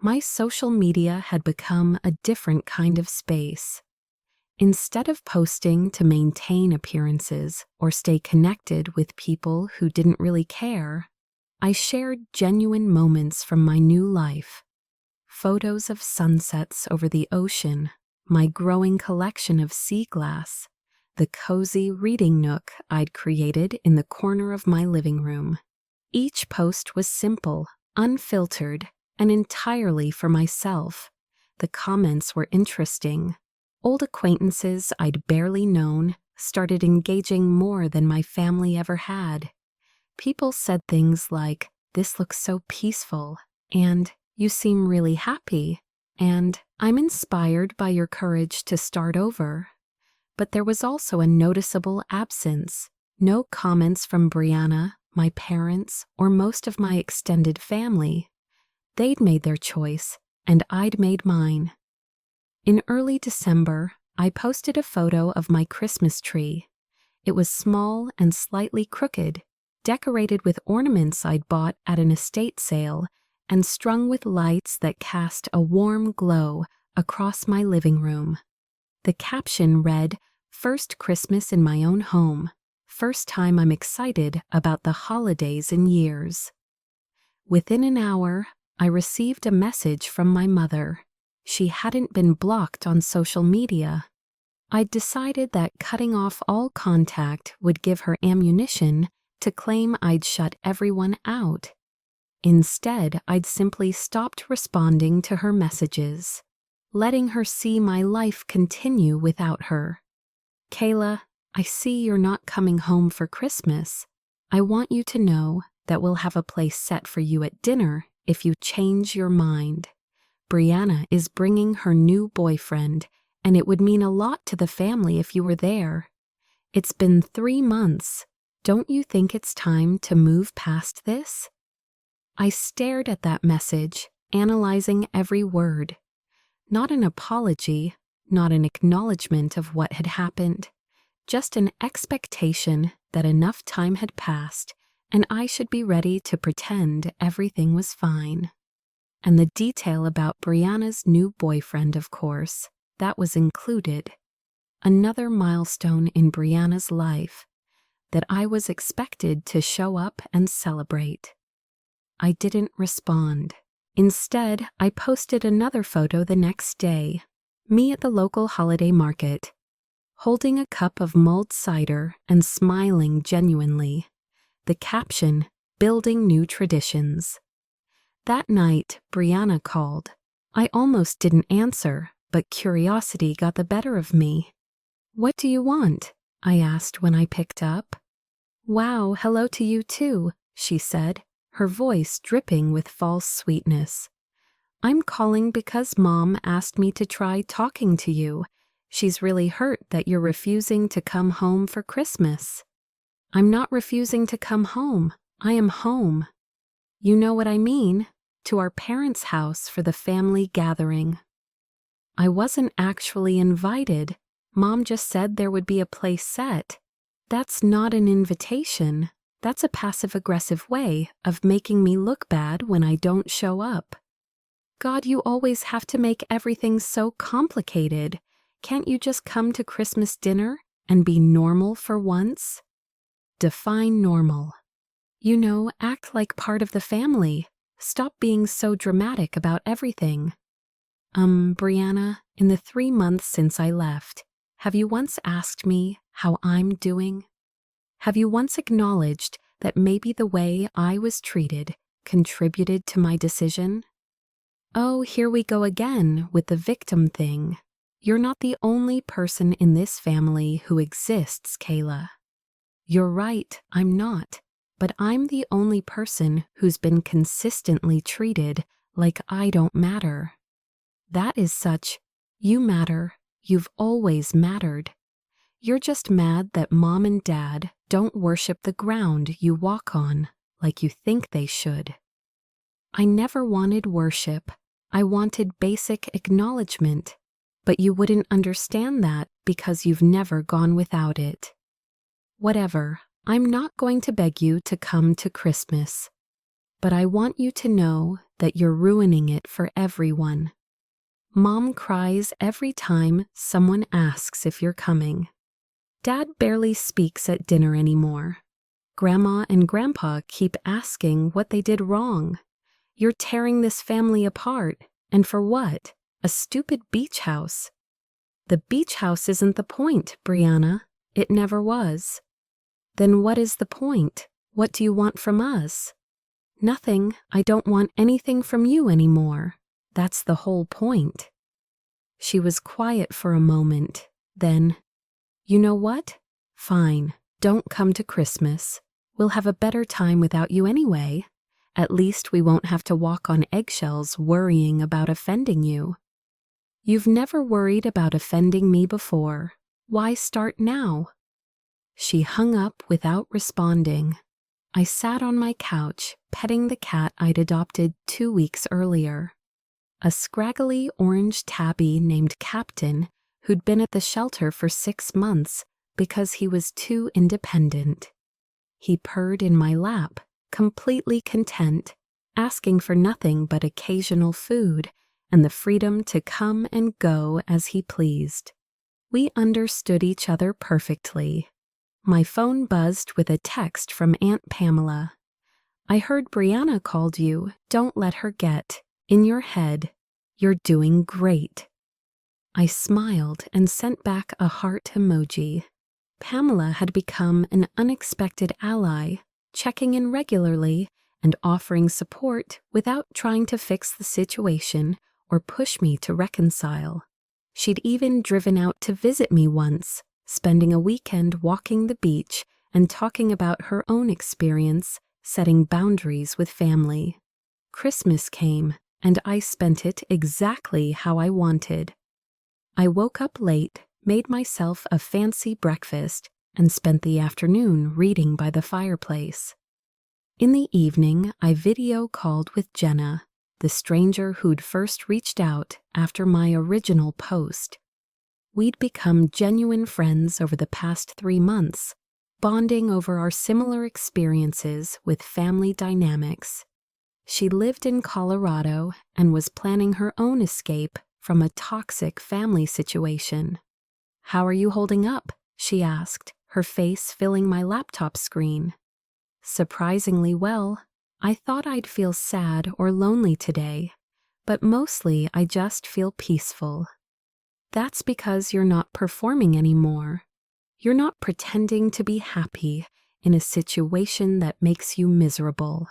My social media had become a different kind of space. Instead of posting to maintain appearances or stay connected with people who didn't really care, I shared genuine moments from my new life. Photos of sunsets over the ocean, my growing collection of sea glass, the cozy reading nook I'd created in the corner of my living room. Each post was simple, unfiltered, and entirely for myself. The comments were interesting. Old acquaintances I'd barely known started engaging more than my family ever had. People said things like, "This looks so peaceful," and "You seem really happy," and "I'm inspired by your courage to start over." but there was also a noticeable absence. No comments from Brianna, my parents, or most of my extended family. They'd made their choice, and I'd made mine. In early December, I posted a photo of my Christmas tree. It was small and slightly crooked, decorated with ornaments I'd bought at an estate sale and strung with lights that cast a warm glow across my living room. The caption read, "First Christmas in my own home. First time I'm excited about the holidays in years." Within an hour, I received a message from my mother. She hadn't been blocked on social media. I'd decided that cutting off all contact would give her ammunition to claim I'd shut everyone out. Instead, I'd simply stopped responding to her messages, letting her see my life continue without her. "Kayla, I see you're not coming home for Christmas. I want you to know that we'll have a place set for you at dinner if you change your mind. Brianna is bringing her new boyfriend, and it would mean a lot to the family if you were there. It's been 3 months. Don't you think it's time to move past this?" I stared at that message, analyzing every word. Not an apology, not an acknowledgement of what had happened, just an expectation that enough time had passed and I should be ready to pretend everything was fine. And the detail about Brianna's new boyfriend, of course, that was included. Another milestone in Brianna's life that I was expected to show up and celebrate. I didn't respond. Instead, I posted another photo the next day, me at the local holiday market, holding a cup of mulled cider and smiling genuinely. The caption, "Building New Traditions." That night, Brianna called. I almost didn't answer, but curiosity got the better of me. "What do you want?" I asked when I picked up. "Wow, hello to you too," she said, her voice dripping with false sweetness. "I'm calling because Mom asked me to try talking to you. She's really hurt that you're refusing to come home for Christmas." "I'm not refusing to come home. I am home. You know what I mean, to our parents' house for the family gathering." I wasn't actually invited. Mom just said there would be a place set. That's not an invitation. That's a passive-aggressive way of making me look bad when I don't show up. God, you always have to make everything so complicated. Can't you just come to Christmas dinner and be normal for once? Define normal. You know, act like part of the family. Stop being so dramatic about everything. Brianna, in the 3 months since I left, have you once asked me how I'm doing? Have you once acknowledged that maybe the way I was treated contributed to my decision? Oh, here we go again with the victim thing. You're not the only person in this family who exists, Kayla. You're right, I'm not, but I'm the only person who's been consistently treated like I don't matter. That is such, you matter, you've always mattered. You're just mad that Mom and Dad don't worship the ground you walk on like you think they should. I never wanted worship. I wanted basic acknowledgement, but you wouldn't understand that because you've never gone without it. Whatever, I'm not going to beg you to come to Christmas, but I want you to know that you're ruining it for everyone. Mom cries every time someone asks if you're coming. Dad barely speaks at dinner anymore. Grandma and Grandpa keep asking what they did wrong. You're tearing this family apart, and for what? A stupid beach house. The beach house isn't the point, Brianna. It never was. Then what is the point? What do you want from us? Nothing. I don't want anything from you anymore. That's the whole point. She was quiet for a moment. Then, "You know what? Fine. Don't come to Christmas. We'll have a better time without you anyway. At least we won't have to walk on eggshells worrying about offending you." You've never worried about offending me before. Why start now?" She hung up without responding. I sat on my couch, petting the cat I'd adopted 2 weeks earlier. A scraggly orange tabby named Captain, who'd been at the shelter for 6 months because he was too independent. He purred in my lap, completely content, asking for nothing but occasional food and the freedom to come and go as he pleased. We understood each other perfectly. My phone buzzed with a text from Aunt Pamela. "I heard Brianna called you. Don't let her get in your head. You're doing great." I smiled and sent back a heart emoji. Pamela had become an unexpected ally, checking in regularly and offering support without trying to fix the situation or push me to reconcile. She'd even driven out to visit me once, spending a weekend walking the beach and talking about her own experience setting boundaries with family. Christmas came, and I spent it exactly how I wanted. I woke up late, made myself a fancy breakfast, and spent the afternoon reading by the fireplace. In the evening, I video called with Jenna, the stranger who'd first reached out after my original post. We'd become genuine friends over the past 3 months, bonding over our similar experiences with family dynamics. She lived in Colorado and was planning her own escape from a toxic family situation. "How are you holding up?" she asked, her face filling my laptop screen. "Surprisingly well. I thought I'd feel sad or lonely today, but mostly I just feel peaceful." "That's because you're not performing anymore. You're not pretending to be happy in a situation that makes you miserable."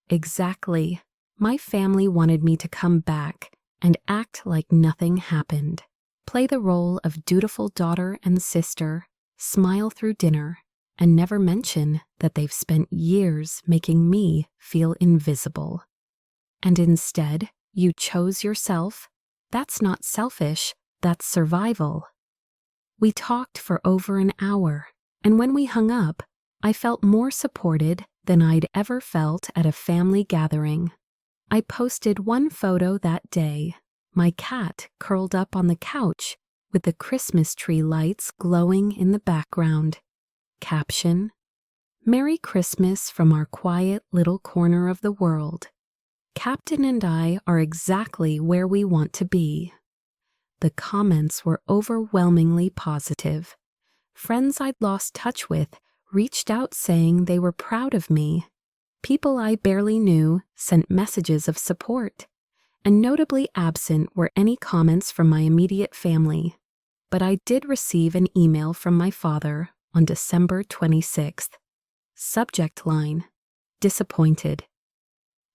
"Exactly. My family wanted me to come back and act like nothing happened. Play the role of dutiful daughter and sister, smile through dinner, and never mention that they've spent years making me feel invisible. And instead, you chose yourself? That's not selfish, that's survival." We talked for over an hour, and when we hung up, I felt more supported than I'd ever felt at a family gathering. I posted one photo that day, my cat curled up on the couch with the Christmas tree lights glowing in the background. Caption: "Merry Christmas from our quiet little corner of the world. Captain and I are exactly where we want to be." The comments were overwhelmingly positive. Friends I'd lost touch with reached out saying they were proud of me. People I barely knew sent messages of support, and notably absent were any comments from my immediate family. But I did receive an email from my father on December 26th. Subject line: "Disappointed.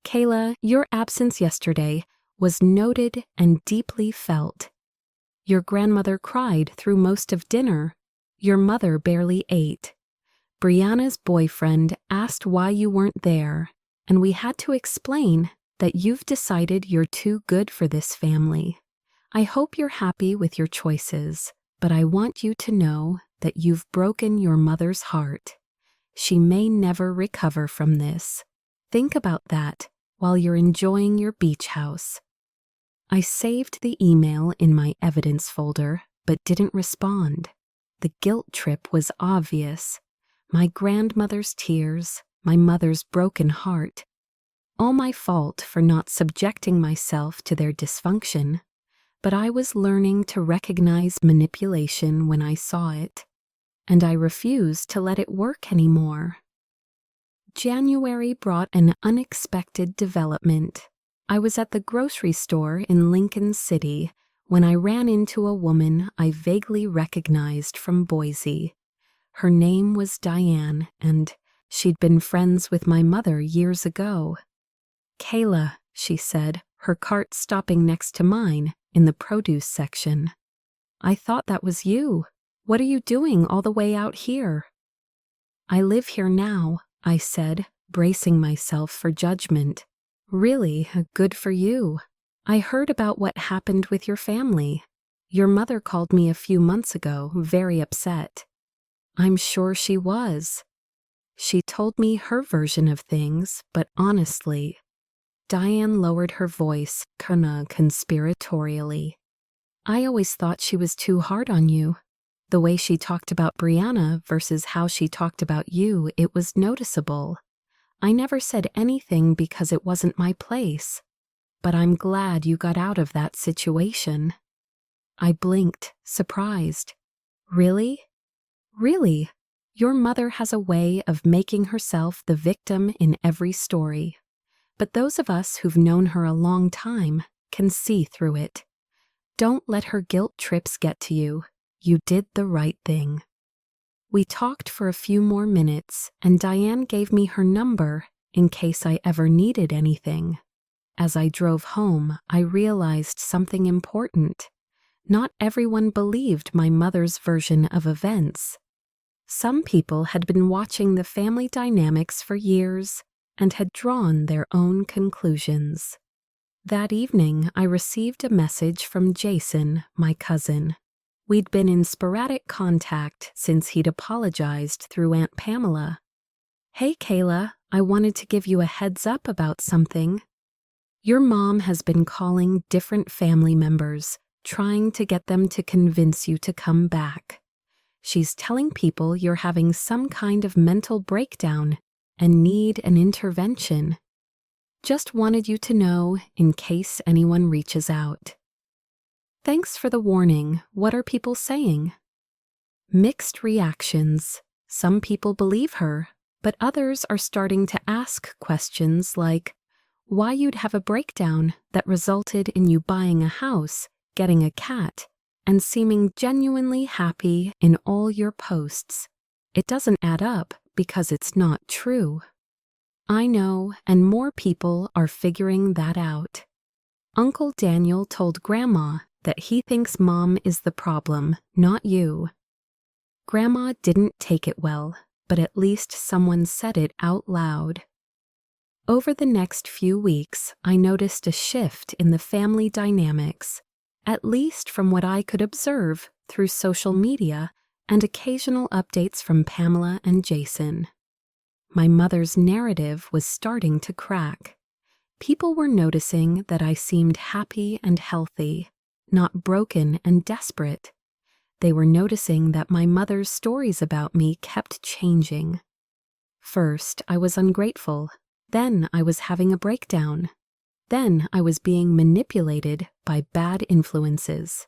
Kayla, your absence yesterday was noted and deeply felt. Your grandmother cried through most of dinner. Your mother barely ate. Brianna's boyfriend asked why you weren't there, and we had to explain that you've decided you're too good for this family. I hope you're happy with your choices, but I want you to know that you've broken your mother's heart. She may never recover from this. Think about that while you're enjoying your beach house." I saved the email in my evidence folder, but didn't respond. The guilt trip was obvious. My grandmother's tears, my mother's broken heart. All my fault for not subjecting myself to their dysfunction, but I was learning to recognize manipulation when I saw it, and I refused to let it work anymore. January brought an unexpected development. I was at the grocery store in Lincoln City when I ran into a woman I vaguely recognized from Boise. Her name was Diane, and she'd been friends with my mother years ago. "Kayla," she said, her cart stopping next to mine in the produce section. "I thought that was you. What are you doing all the way out here?" "I live here now," I said, bracing myself for judgment. "Really, good for you. I heard about what happened with your family. Your mother called me a few months ago, very upset. I'm sure she was. She told me her version of things, but honestly, Diane lowered her voice, kinda conspiratorially. I always thought she was too hard on you. The way she talked about Brianna versus how she talked about you, it was noticeable. I never said anything because it wasn't my place. But I'm glad you got out of that situation. I blinked, surprised. Really? Really? Your mother has a way of making herself the victim in every story. But those of us who've known her a long time can see through it. Don't let her guilt trips get to you. You did the right thing. We talked for a few more minutes, and Diane gave me her number in case I ever needed anything. As I drove home, I realized something important. Not everyone believed my mother's version of events. Some people had been watching the family dynamics for years and had drawn their own conclusions. That evening, I received a message from Jason, my cousin. We'd been in sporadic contact since he'd apologized through Aunt Pamela. Hey, Kayla, I wanted to give you a heads up about something. Your mom has been calling different family members, trying to get them to convince you to come back. She's telling people you're having some kind of mental breakdown and need an intervention. Just wanted you to know in case anyone reaches out. Thanks for the warning. What are people saying? Mixed reactions. Some people believe her, but others are starting to ask questions like why you'd have a breakdown that resulted in you buying a house, getting a cat, and seeming genuinely happy in all your posts. It doesn't add up because it's not true. I know, and more people are figuring that out. Uncle Daniel told Grandma that he thinks Mom is the problem, not you. Grandma didn't take it well, but at least someone said it out loud. Over the next few weeks, I noticed a shift in the family dynamics, at least from what I could observe through social media and occasional updates from Pamela and Jason. My mother's narrative was starting to crack. People were noticing that I seemed happy and healthy, not broken and desperate. They were noticing that my mother's stories about me kept changing. First, I was ungrateful. Then I was having a breakdown. Then I was being manipulated by bad influences.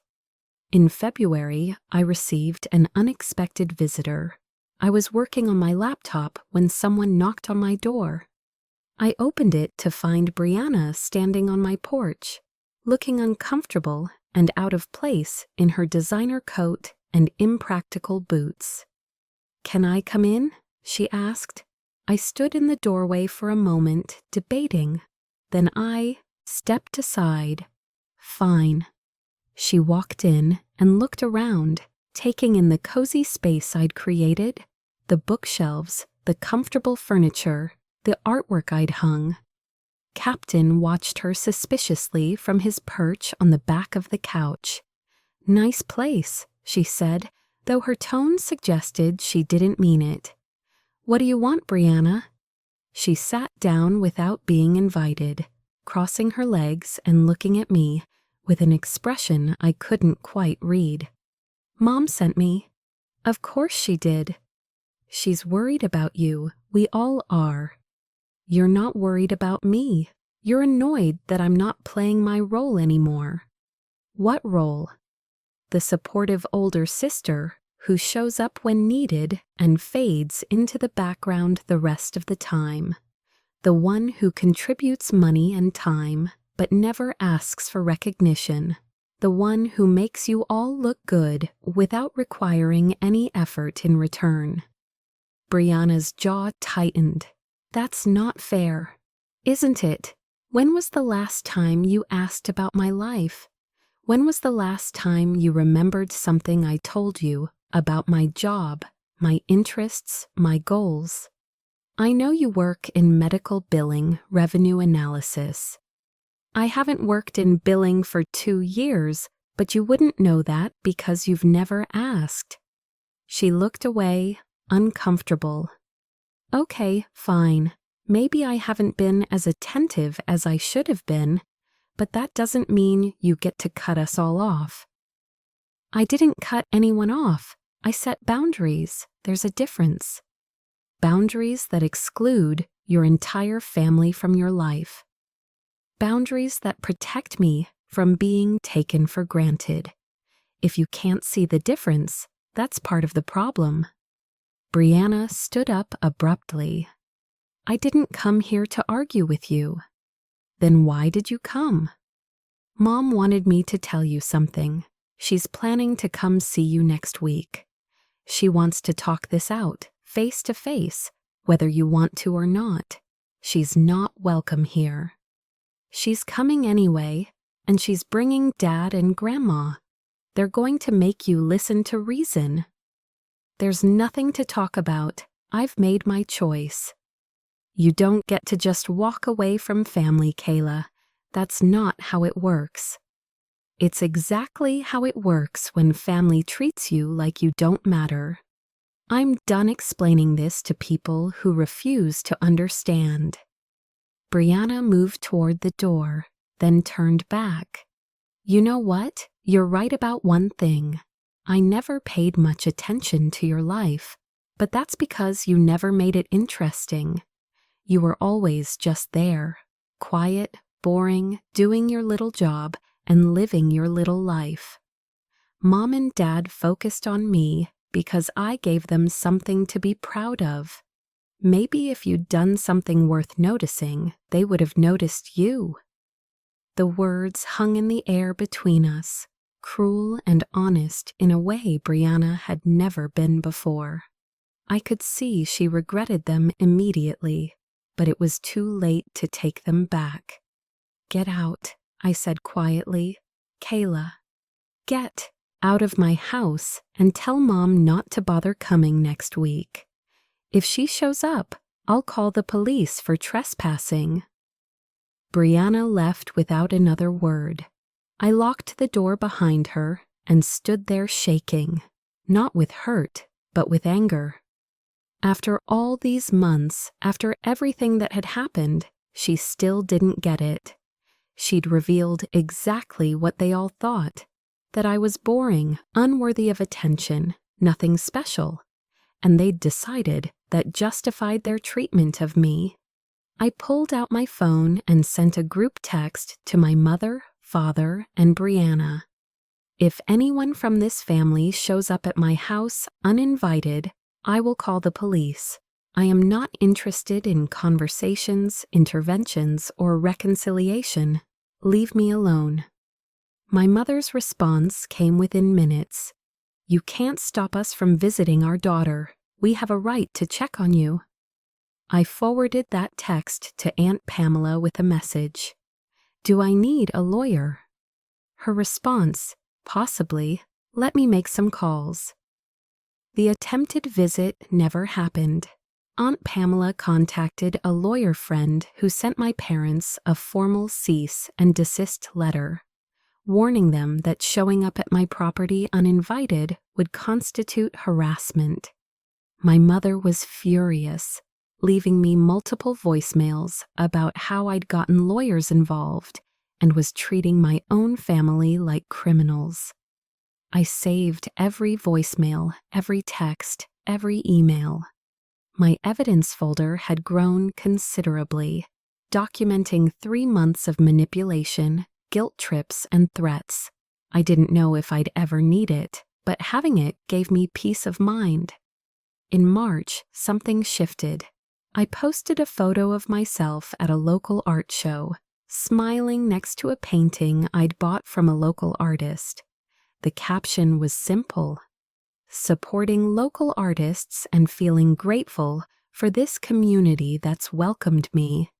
In February, I received an unexpected visitor. I was working on my laptop when someone knocked on my door. I opened it to find Brianna standing on my porch, looking uncomfortable and out of place in her designer coat and impractical boots. "Can I come in?" she asked. I stood in the doorway for a moment, debating. Then I stepped aside. "Fine." She walked in and looked around, taking in the cozy space I'd created, the bookshelves, the comfortable furniture, the artwork I'd hung. Captain watched her suspiciously from his perch on the back of the couch. "Nice place," she said, though her tone suggested she didn't mean it. "What do you want, Brianna?" She sat down without being invited, crossing her legs and looking at me with an expression I couldn't quite read. "Mom sent me." "Of course she did." "She's worried about you. We all are." "You're not worried about me. You're annoyed that I'm not playing my role anymore." "What role?" "The supportive older sister who shows up when needed and fades into the background the rest of the time. The one who contributes money and time, but never asks for recognition. The one who makes you all look good without requiring any effort in return." Brianna's jaw tightened. "That's not fair." "Isn't it? When was the last time you asked about my life? When was the last time you remembered something I told you about my job, my interests, my goals? I know you work in medical billing, revenue analysis. I haven't worked in billing for 2 years, But you wouldn't know that because you've never asked. She looked away, uncomfortable. Okay, fine. Maybe I haven't been as attentive as I should have been, but that doesn't mean you get to cut us all off. I didn't cut anyone off. I set boundaries. There's a difference. Boundaries that exclude your entire family from your life. Boundaries that protect me from being taken for granted. If you can't see the difference, that's part of the problem. Brianna stood up abruptly. I didn't come here to argue with you. Then why did you come? Mom wanted me to tell you something. She's planning to come see you next week. She wants to talk this out, face to face, whether you want to or not. She's not welcome here. She's coming anyway, and she's bringing Dad and Grandma. They're going to make you listen to reason. There's nothing to talk about. I've made my choice. You don't get to just walk away from family, Kayla. That's not how it works. It's exactly how it works when family treats you like you don't matter. I'm done explaining this to people who refuse to understand. Brianna moved toward the door, then turned back. You know what? You're right about one thing. I never paid much attention to your life, but that's because you never made it interesting. You were always just there, quiet, boring, doing your little job, and living your little life. Mom and Dad focused on me because I gave them something to be proud of. Maybe if you'd done something worth noticing, they would have noticed you. The words hung in the air between us, cruel and honest in a way Brianna had never been before. I could see she regretted them immediately, but it was too late to take them back. Get out, I said quietly. Kayla, get out of my house and tell Mom not to bother coming next week. If she shows up, I'll call the police for trespassing. Brianna left without another word. I locked the door behind her and stood there shaking, not with hurt, but with anger. After all these months, after everything that had happened, she still didn't get it. She'd revealed exactly what they all thought, that I was boring, unworthy of attention, nothing special, and they'd decided that justified their treatment of me. I pulled out my phone and sent a group text to my mother, father, and Brianna. If anyone from this family shows up at my house uninvited, I will call the police. I am not interested in conversations, interventions, or reconciliation. Leave me alone. My mother's response came within minutes. You can't stop us from visiting our daughter. We have a right to check on you. I forwarded that text to Aunt Pamela with a message. Do I need a lawyer? Her response, possibly. Let me make some calls. The attempted visit never happened. Aunt Pamela contacted a lawyer friend who sent my parents a formal cease and desist letter, warning them that showing up at my property uninvited would constitute harassment. My mother was furious, leaving me multiple voicemails about how I'd gotten lawyers involved and was treating my own family like criminals. I saved every voicemail, every text, every email. My evidence folder had grown considerably, documenting 3 months of manipulation, guilt trips, and threats. I didn't know if I'd ever need it, but having it gave me peace of mind. In March, something shifted. I posted a photo of myself at a local art show, smiling next to a painting I'd bought from a local artist. The caption was simple: supporting local artists and feeling grateful for this community that's welcomed me.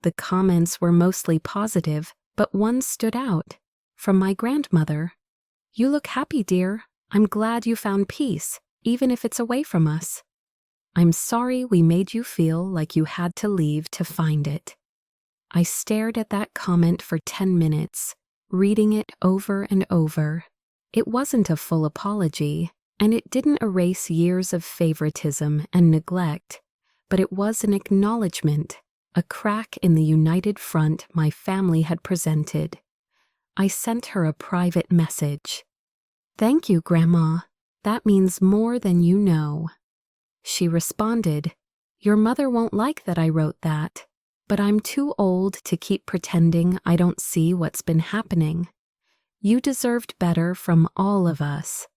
The comments were mostly positive, but one stood out, from my grandmother. You look happy, dear. I'm glad you found peace, even if it's away from us. I'm sorry we made you feel like you had to leave to find it. I stared at that comment for 10 minutes, reading it over and over. It wasn't a full apology, and it didn't erase years of favoritism and neglect, but it was an acknowledgement, a crack in the united front my family had presented. I sent her a private message. "Thank you, Grandma. That means more than you know." She responded, "Your mother won't like that I wrote that, but I'm too old to keep pretending I don't see what's been happening. You deserved better from all of us."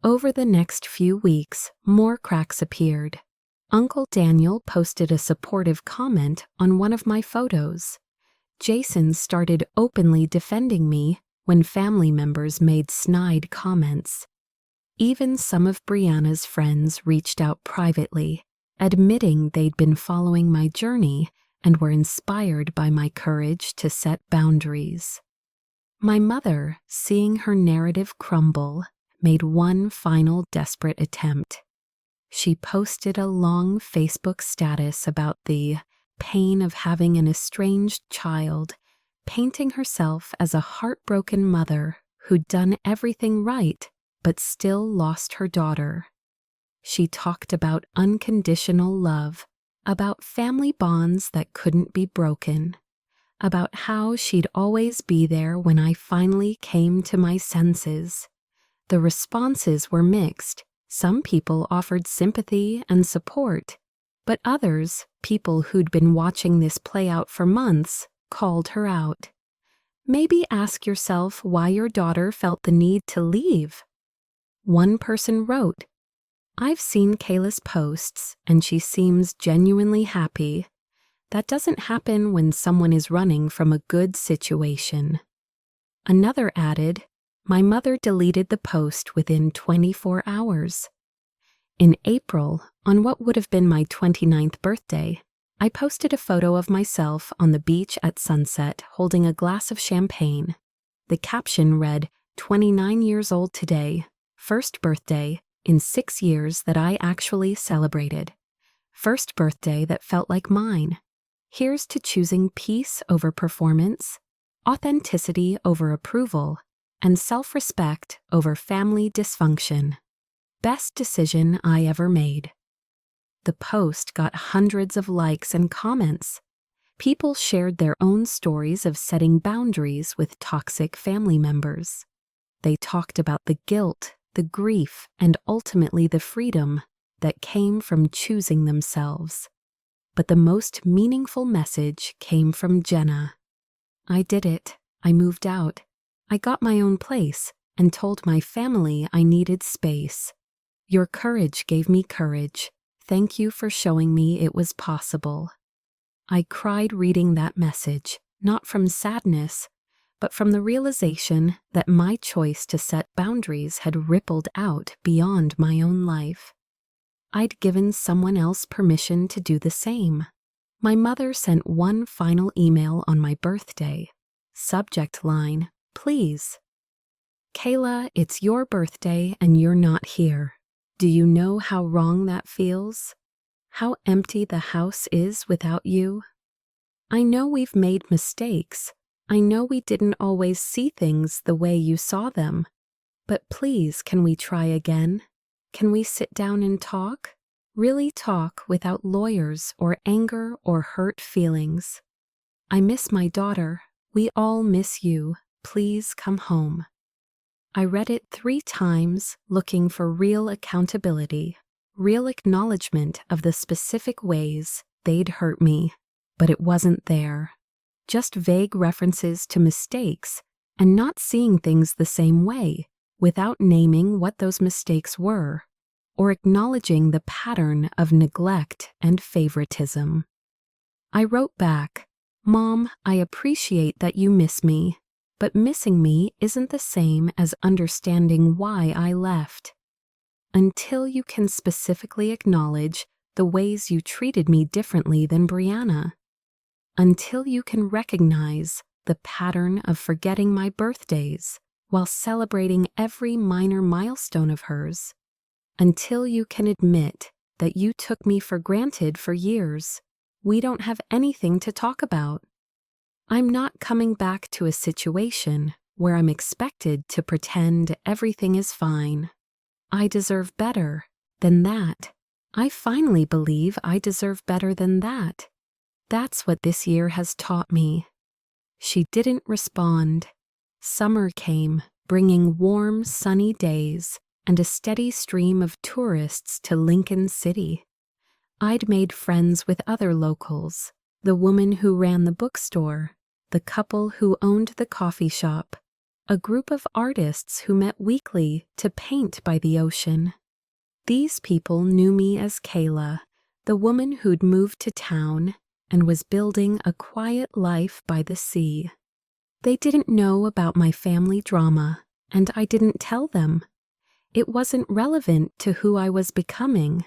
Over the next few weeks, more cracks appeared. Uncle Daniel posted a supportive comment on one of my photos. Jason started openly defending me when family members made snide comments. Even some of Brianna's friends reached out privately, admitting they'd been following my journey and were inspired by my courage to set boundaries. My mother, seeing her narrative crumble, made one final desperate attempt. She posted a long Facebook status about the pain of having an estranged child, painting herself as a heartbroken mother who'd done everything right but still lost her daughter. She talked about unconditional love, about family bonds that couldn't be broken, about how she'd always be there when I finally came to my senses. The responses were mixed. Some people offered sympathy and support, but others, people who'd been watching this play out for months, called her out. "Maybe ask yourself why your daughter felt the need to leave." One person wrote, "I've seen Kayla's posts and she seems genuinely happy. That doesn't happen when someone is running from a good situation." Another added, "My mother deleted the post within 24 hours. In April, on what would have been my 29th birthday, I posted a photo of myself on the beach at sunset holding a glass of champagne. The caption read, "29 years old today, first birthday in 6 years that I actually celebrated. First birthday that felt like mine. Here's to choosing peace over performance, authenticity over approval, and self-respect over family dysfunction. Best decision I ever made." The post got hundreds of likes and comments. People shared their own stories of setting boundaries with toxic family members. They talked about the guilt, the grief, and ultimately the freedom that came from choosing themselves. But the most meaningful message came from Jenna. "I did it. I moved out. I got my own place and told my family I needed space. Your courage gave me courage. Thank you for showing me it was possible." I cried reading that message, not from sadness, but from the realization that my choice to set boundaries had rippled out beyond my own life. I'd given someone else permission to do the same. My mother sent one final email on my birthday. Subject line, "Please. Kayla, it's your birthday and you're not here. Do you know how wrong that feels? How empty the house is without you? I know we've made mistakes. I know we didn't always see things the way you saw them. But please, can we try again? Can we sit down and talk? Really talk without lawyers or anger or hurt feelings. I miss my daughter. We all miss you. Please come home." I read it 3 times, looking for real accountability, real acknowledgement of the specific ways they'd hurt me, but it wasn't there. Just vague references to mistakes and not seeing things the same way, without naming what those mistakes were, or acknowledging the pattern of neglect and favoritism. I wrote back, "Mom, I appreciate that you miss me, but missing me isn't the same as understanding why I left. Until you can specifically acknowledge the ways you treated me differently than Brianna. Until you can recognize the pattern of forgetting my birthdays while celebrating every minor milestone of hers. Until you can admit that you took me for granted for years, we don't have anything to talk about." I'm not coming back to a situation where I'm expected to pretend everything is fine. I deserve better than that. I finally believe I deserve better than that. That's what this year has taught me. She didn't respond. Summer came, bringing warm, sunny days and a steady stream of tourists to Lincoln City. I'd made friends with other locals, the woman who ran the bookstore, the couple who owned the coffee shop, a group of artists who met weekly to paint by the ocean. These people knew me as Kayla, the woman who'd moved to town and was building a quiet life by the sea. They didn't know about my family drama, and I didn't tell them. It wasn't relevant to who I was becoming.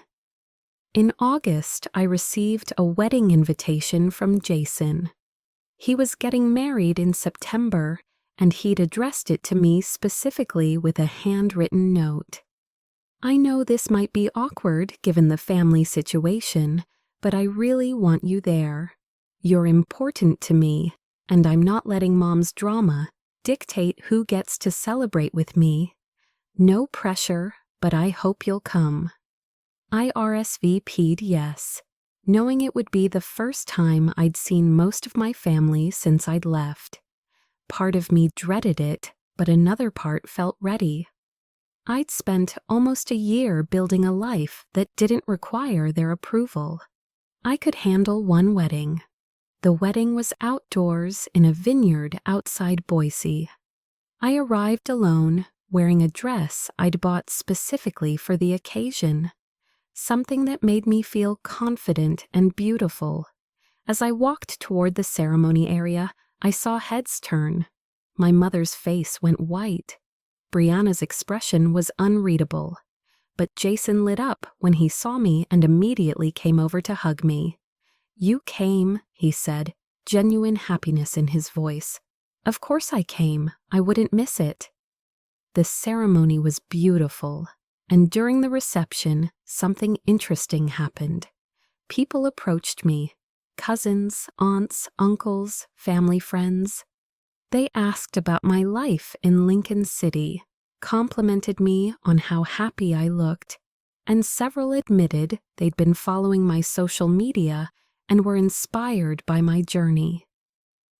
In August, I received a wedding invitation from Jason. He was getting married in September, and he'd addressed it to me specifically with a handwritten note. I know this might be awkward given the family situation, but I really want you there. You're important to me, and I'm not letting Mom's drama dictate who gets to celebrate with me. No pressure, but I hope you'll come. I RSVP'd yes, knowing it would be the first time I'd seen most of my family since I'd left. Part of me dreaded it, but another part felt ready. I'd spent almost a year building a life that didn't require their approval. I could handle one wedding. The wedding was outdoors in a vineyard outside Boise. I arrived alone, wearing a dress I'd bought specifically for the occasion, something that made me feel confident and beautiful. As I walked toward the ceremony area, I saw heads turn. My mother's face went white. Brianna's expression was unreadable, but Jason lit up when he saw me and immediately came over to hug me. "You came," he said, genuine happiness in his voice. "Of course I came. I wouldn't miss it." The ceremony was beautiful, and during the reception, something interesting happened. People approached me, cousins, aunts, uncles, family friends. They asked about my life in Lincoln City, complimented me on how happy I looked, and several admitted they'd been following my social media and were inspired by my journey.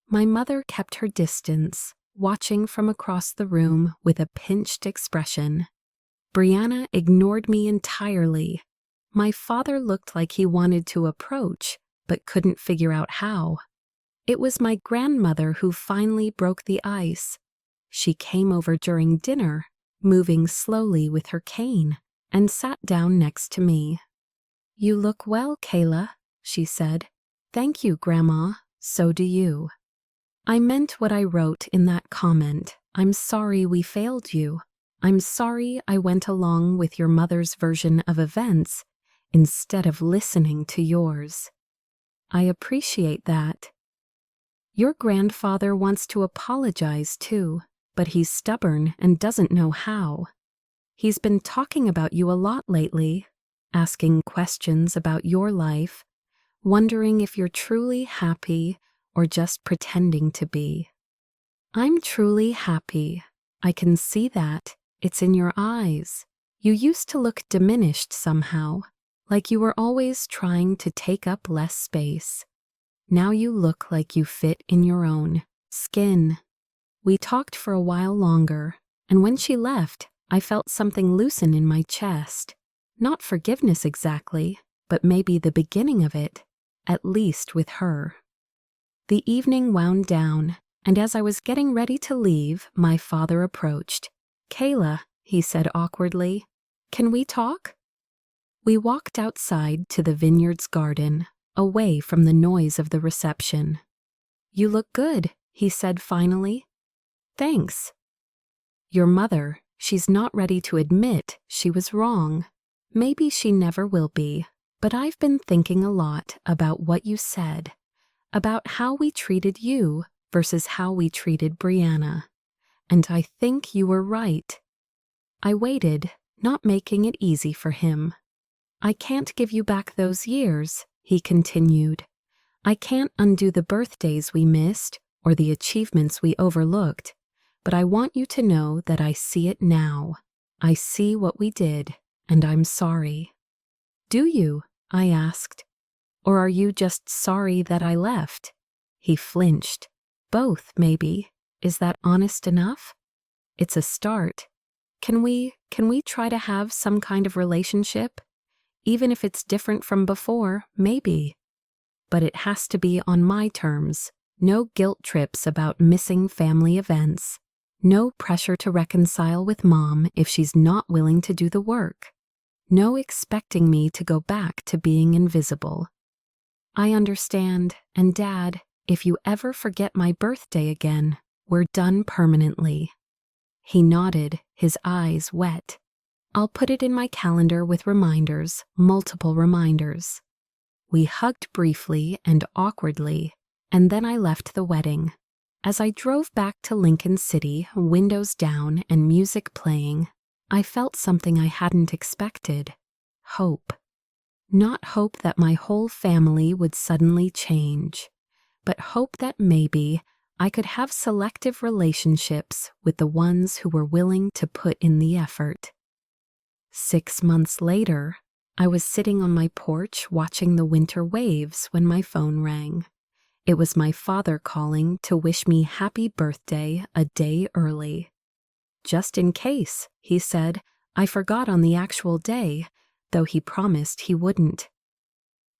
My mother kept her distance, watching from across the room with a pinched expression. Brianna ignored me entirely. My father looked like he wanted to approach, but couldn't figure out how. It was my grandmother who finally broke the ice. She came over during dinner, moving slowly with her cane, and sat down next to me. "You look well, Kayla," she said. "Thank you, Grandma. So do you." I meant what I wrote in that comment. I'm sorry we failed you. I'm sorry I went along with your mother's version of events instead of listening to yours. I appreciate that. Your grandfather wants to apologize too, but he's stubborn and doesn't know how. He's been talking about you a lot lately, asking questions about your life, wondering if you're truly happy or just pretending to be. I'm truly happy. I can see that. It's in your eyes. You used to look diminished somehow, like you were always trying to take up less space. Now you look like you fit in your own skin. We talked for a while longer, and when she left, I felt something loosen in my chest. Not forgiveness exactly, but maybe the beginning of it, at least with her. The evening wound down, and as I was getting ready to leave, my father approached. "Kayla," he said awkwardly, "can we talk?" We walked outside to the vineyard's garden, away from the noise of the reception. "You look good," he said finally. "Thanks." "Your mother, she's not ready to admit she was wrong. Maybe she never will be, but I've been thinking a lot about what you said, about how we treated you versus how we treated Brianna. And I think you were right." I waited, not making it easy for him. "I can't give you back those years," he continued. "I can't undo the birthdays we missed or the achievements we overlooked, but I want you to know that I see it now. I see what we did, and I'm sorry." "Do you?" I asked. "Or are you just sorry that I left?" He flinched. "Both, maybe. Is that honest enough?" "It's a start. Can we try to have some kind of relationship? Even if it's different from before, maybe. But it has to be on my terms. No guilt trips about missing family events. No pressure to reconcile with Mom if she's not willing to do the work. No expecting me to go back to being invisible. I understand, and Dad, if you ever forget my birthday again, we're done permanently." He nodded, his eyes wet. "I'll put it in my calendar with reminders, multiple reminders." We hugged briefly and awkwardly, and then I left the wedding. As I drove back to Lincoln City, windows down and music playing, I felt something I hadn't expected. Hope. Not hope that my whole family would suddenly change, but hope that maybe I could have selective relationships with the ones who were willing to put in the effort. 6 months later, I was sitting on my porch watching the winter waves when my phone rang. It was my father calling to wish me happy birthday a day early. "Just in case," he said, "I forgot on the actual day," though he promised he wouldn't.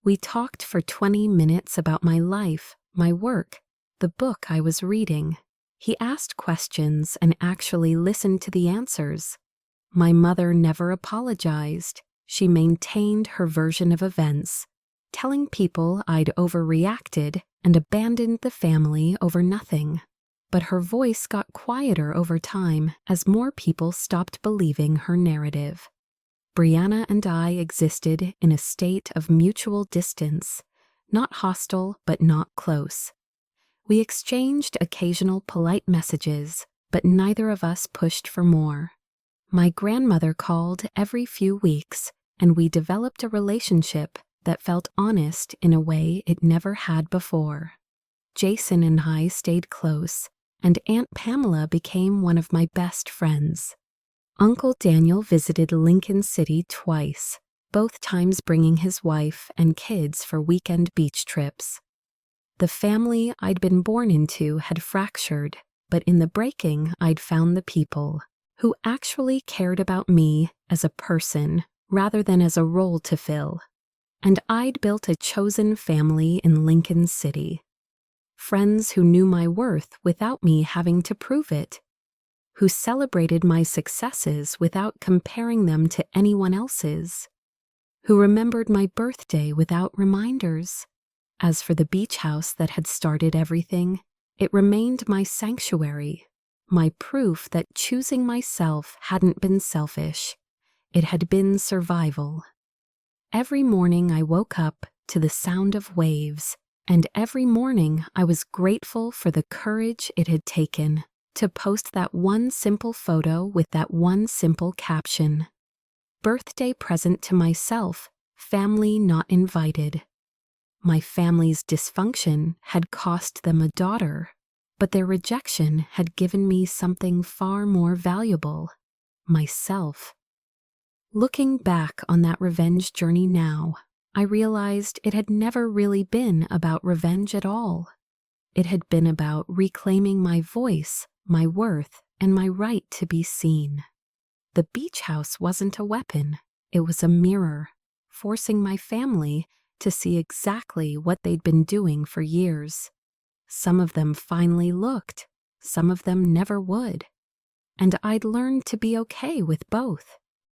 We talked for 20 minutes about my life, my work, the book I was reading. He asked questions and actually listened to the answers. My mother never apologized. She maintained her version of events, telling people I'd overreacted and abandoned the family over nothing. But her voice got quieter over time as more people stopped believing her narrative. Brianna and I existed in a state of mutual distance, not hostile but not close. We exchanged occasional polite messages, but neither of us pushed for more. My grandmother called every few weeks, and we developed a relationship that felt honest in a way it never had before. Jason and I stayed close, and Aunt Pamela became one of my best friends. Uncle Daniel visited Lincoln City twice, both times bringing his wife and kids for weekend beach trips. The family I'd been born into had fractured, but in the breaking I'd found the people who actually cared about me as a person rather than as a role to fill. And I'd built a chosen family in Lincoln City. Friends who knew my worth without me having to prove it, who celebrated my successes without comparing them to anyone else's, who remembered my birthday without reminders. As for the beach house that had started everything, it remained my sanctuary, my proof that choosing myself hadn't been selfish. It had been survival. Every morning I woke up to the sound of waves, and every morning I was grateful for the courage it had taken to post that one simple photo with that one simple caption. Birthday present to myself, family not invited. My family's dysfunction had cost them a daughter, but their rejection had given me something far more valuable, myself. Looking back on that revenge journey now, I realized it had never really been about revenge at all. It had been about reclaiming my voice, my worth, and my right to be seen. The beach house wasn't a weapon, it was a mirror, forcing my family to see exactly what they'd been doing for years. Some of them finally looked, some of them never would. And I'd learned to be okay with both.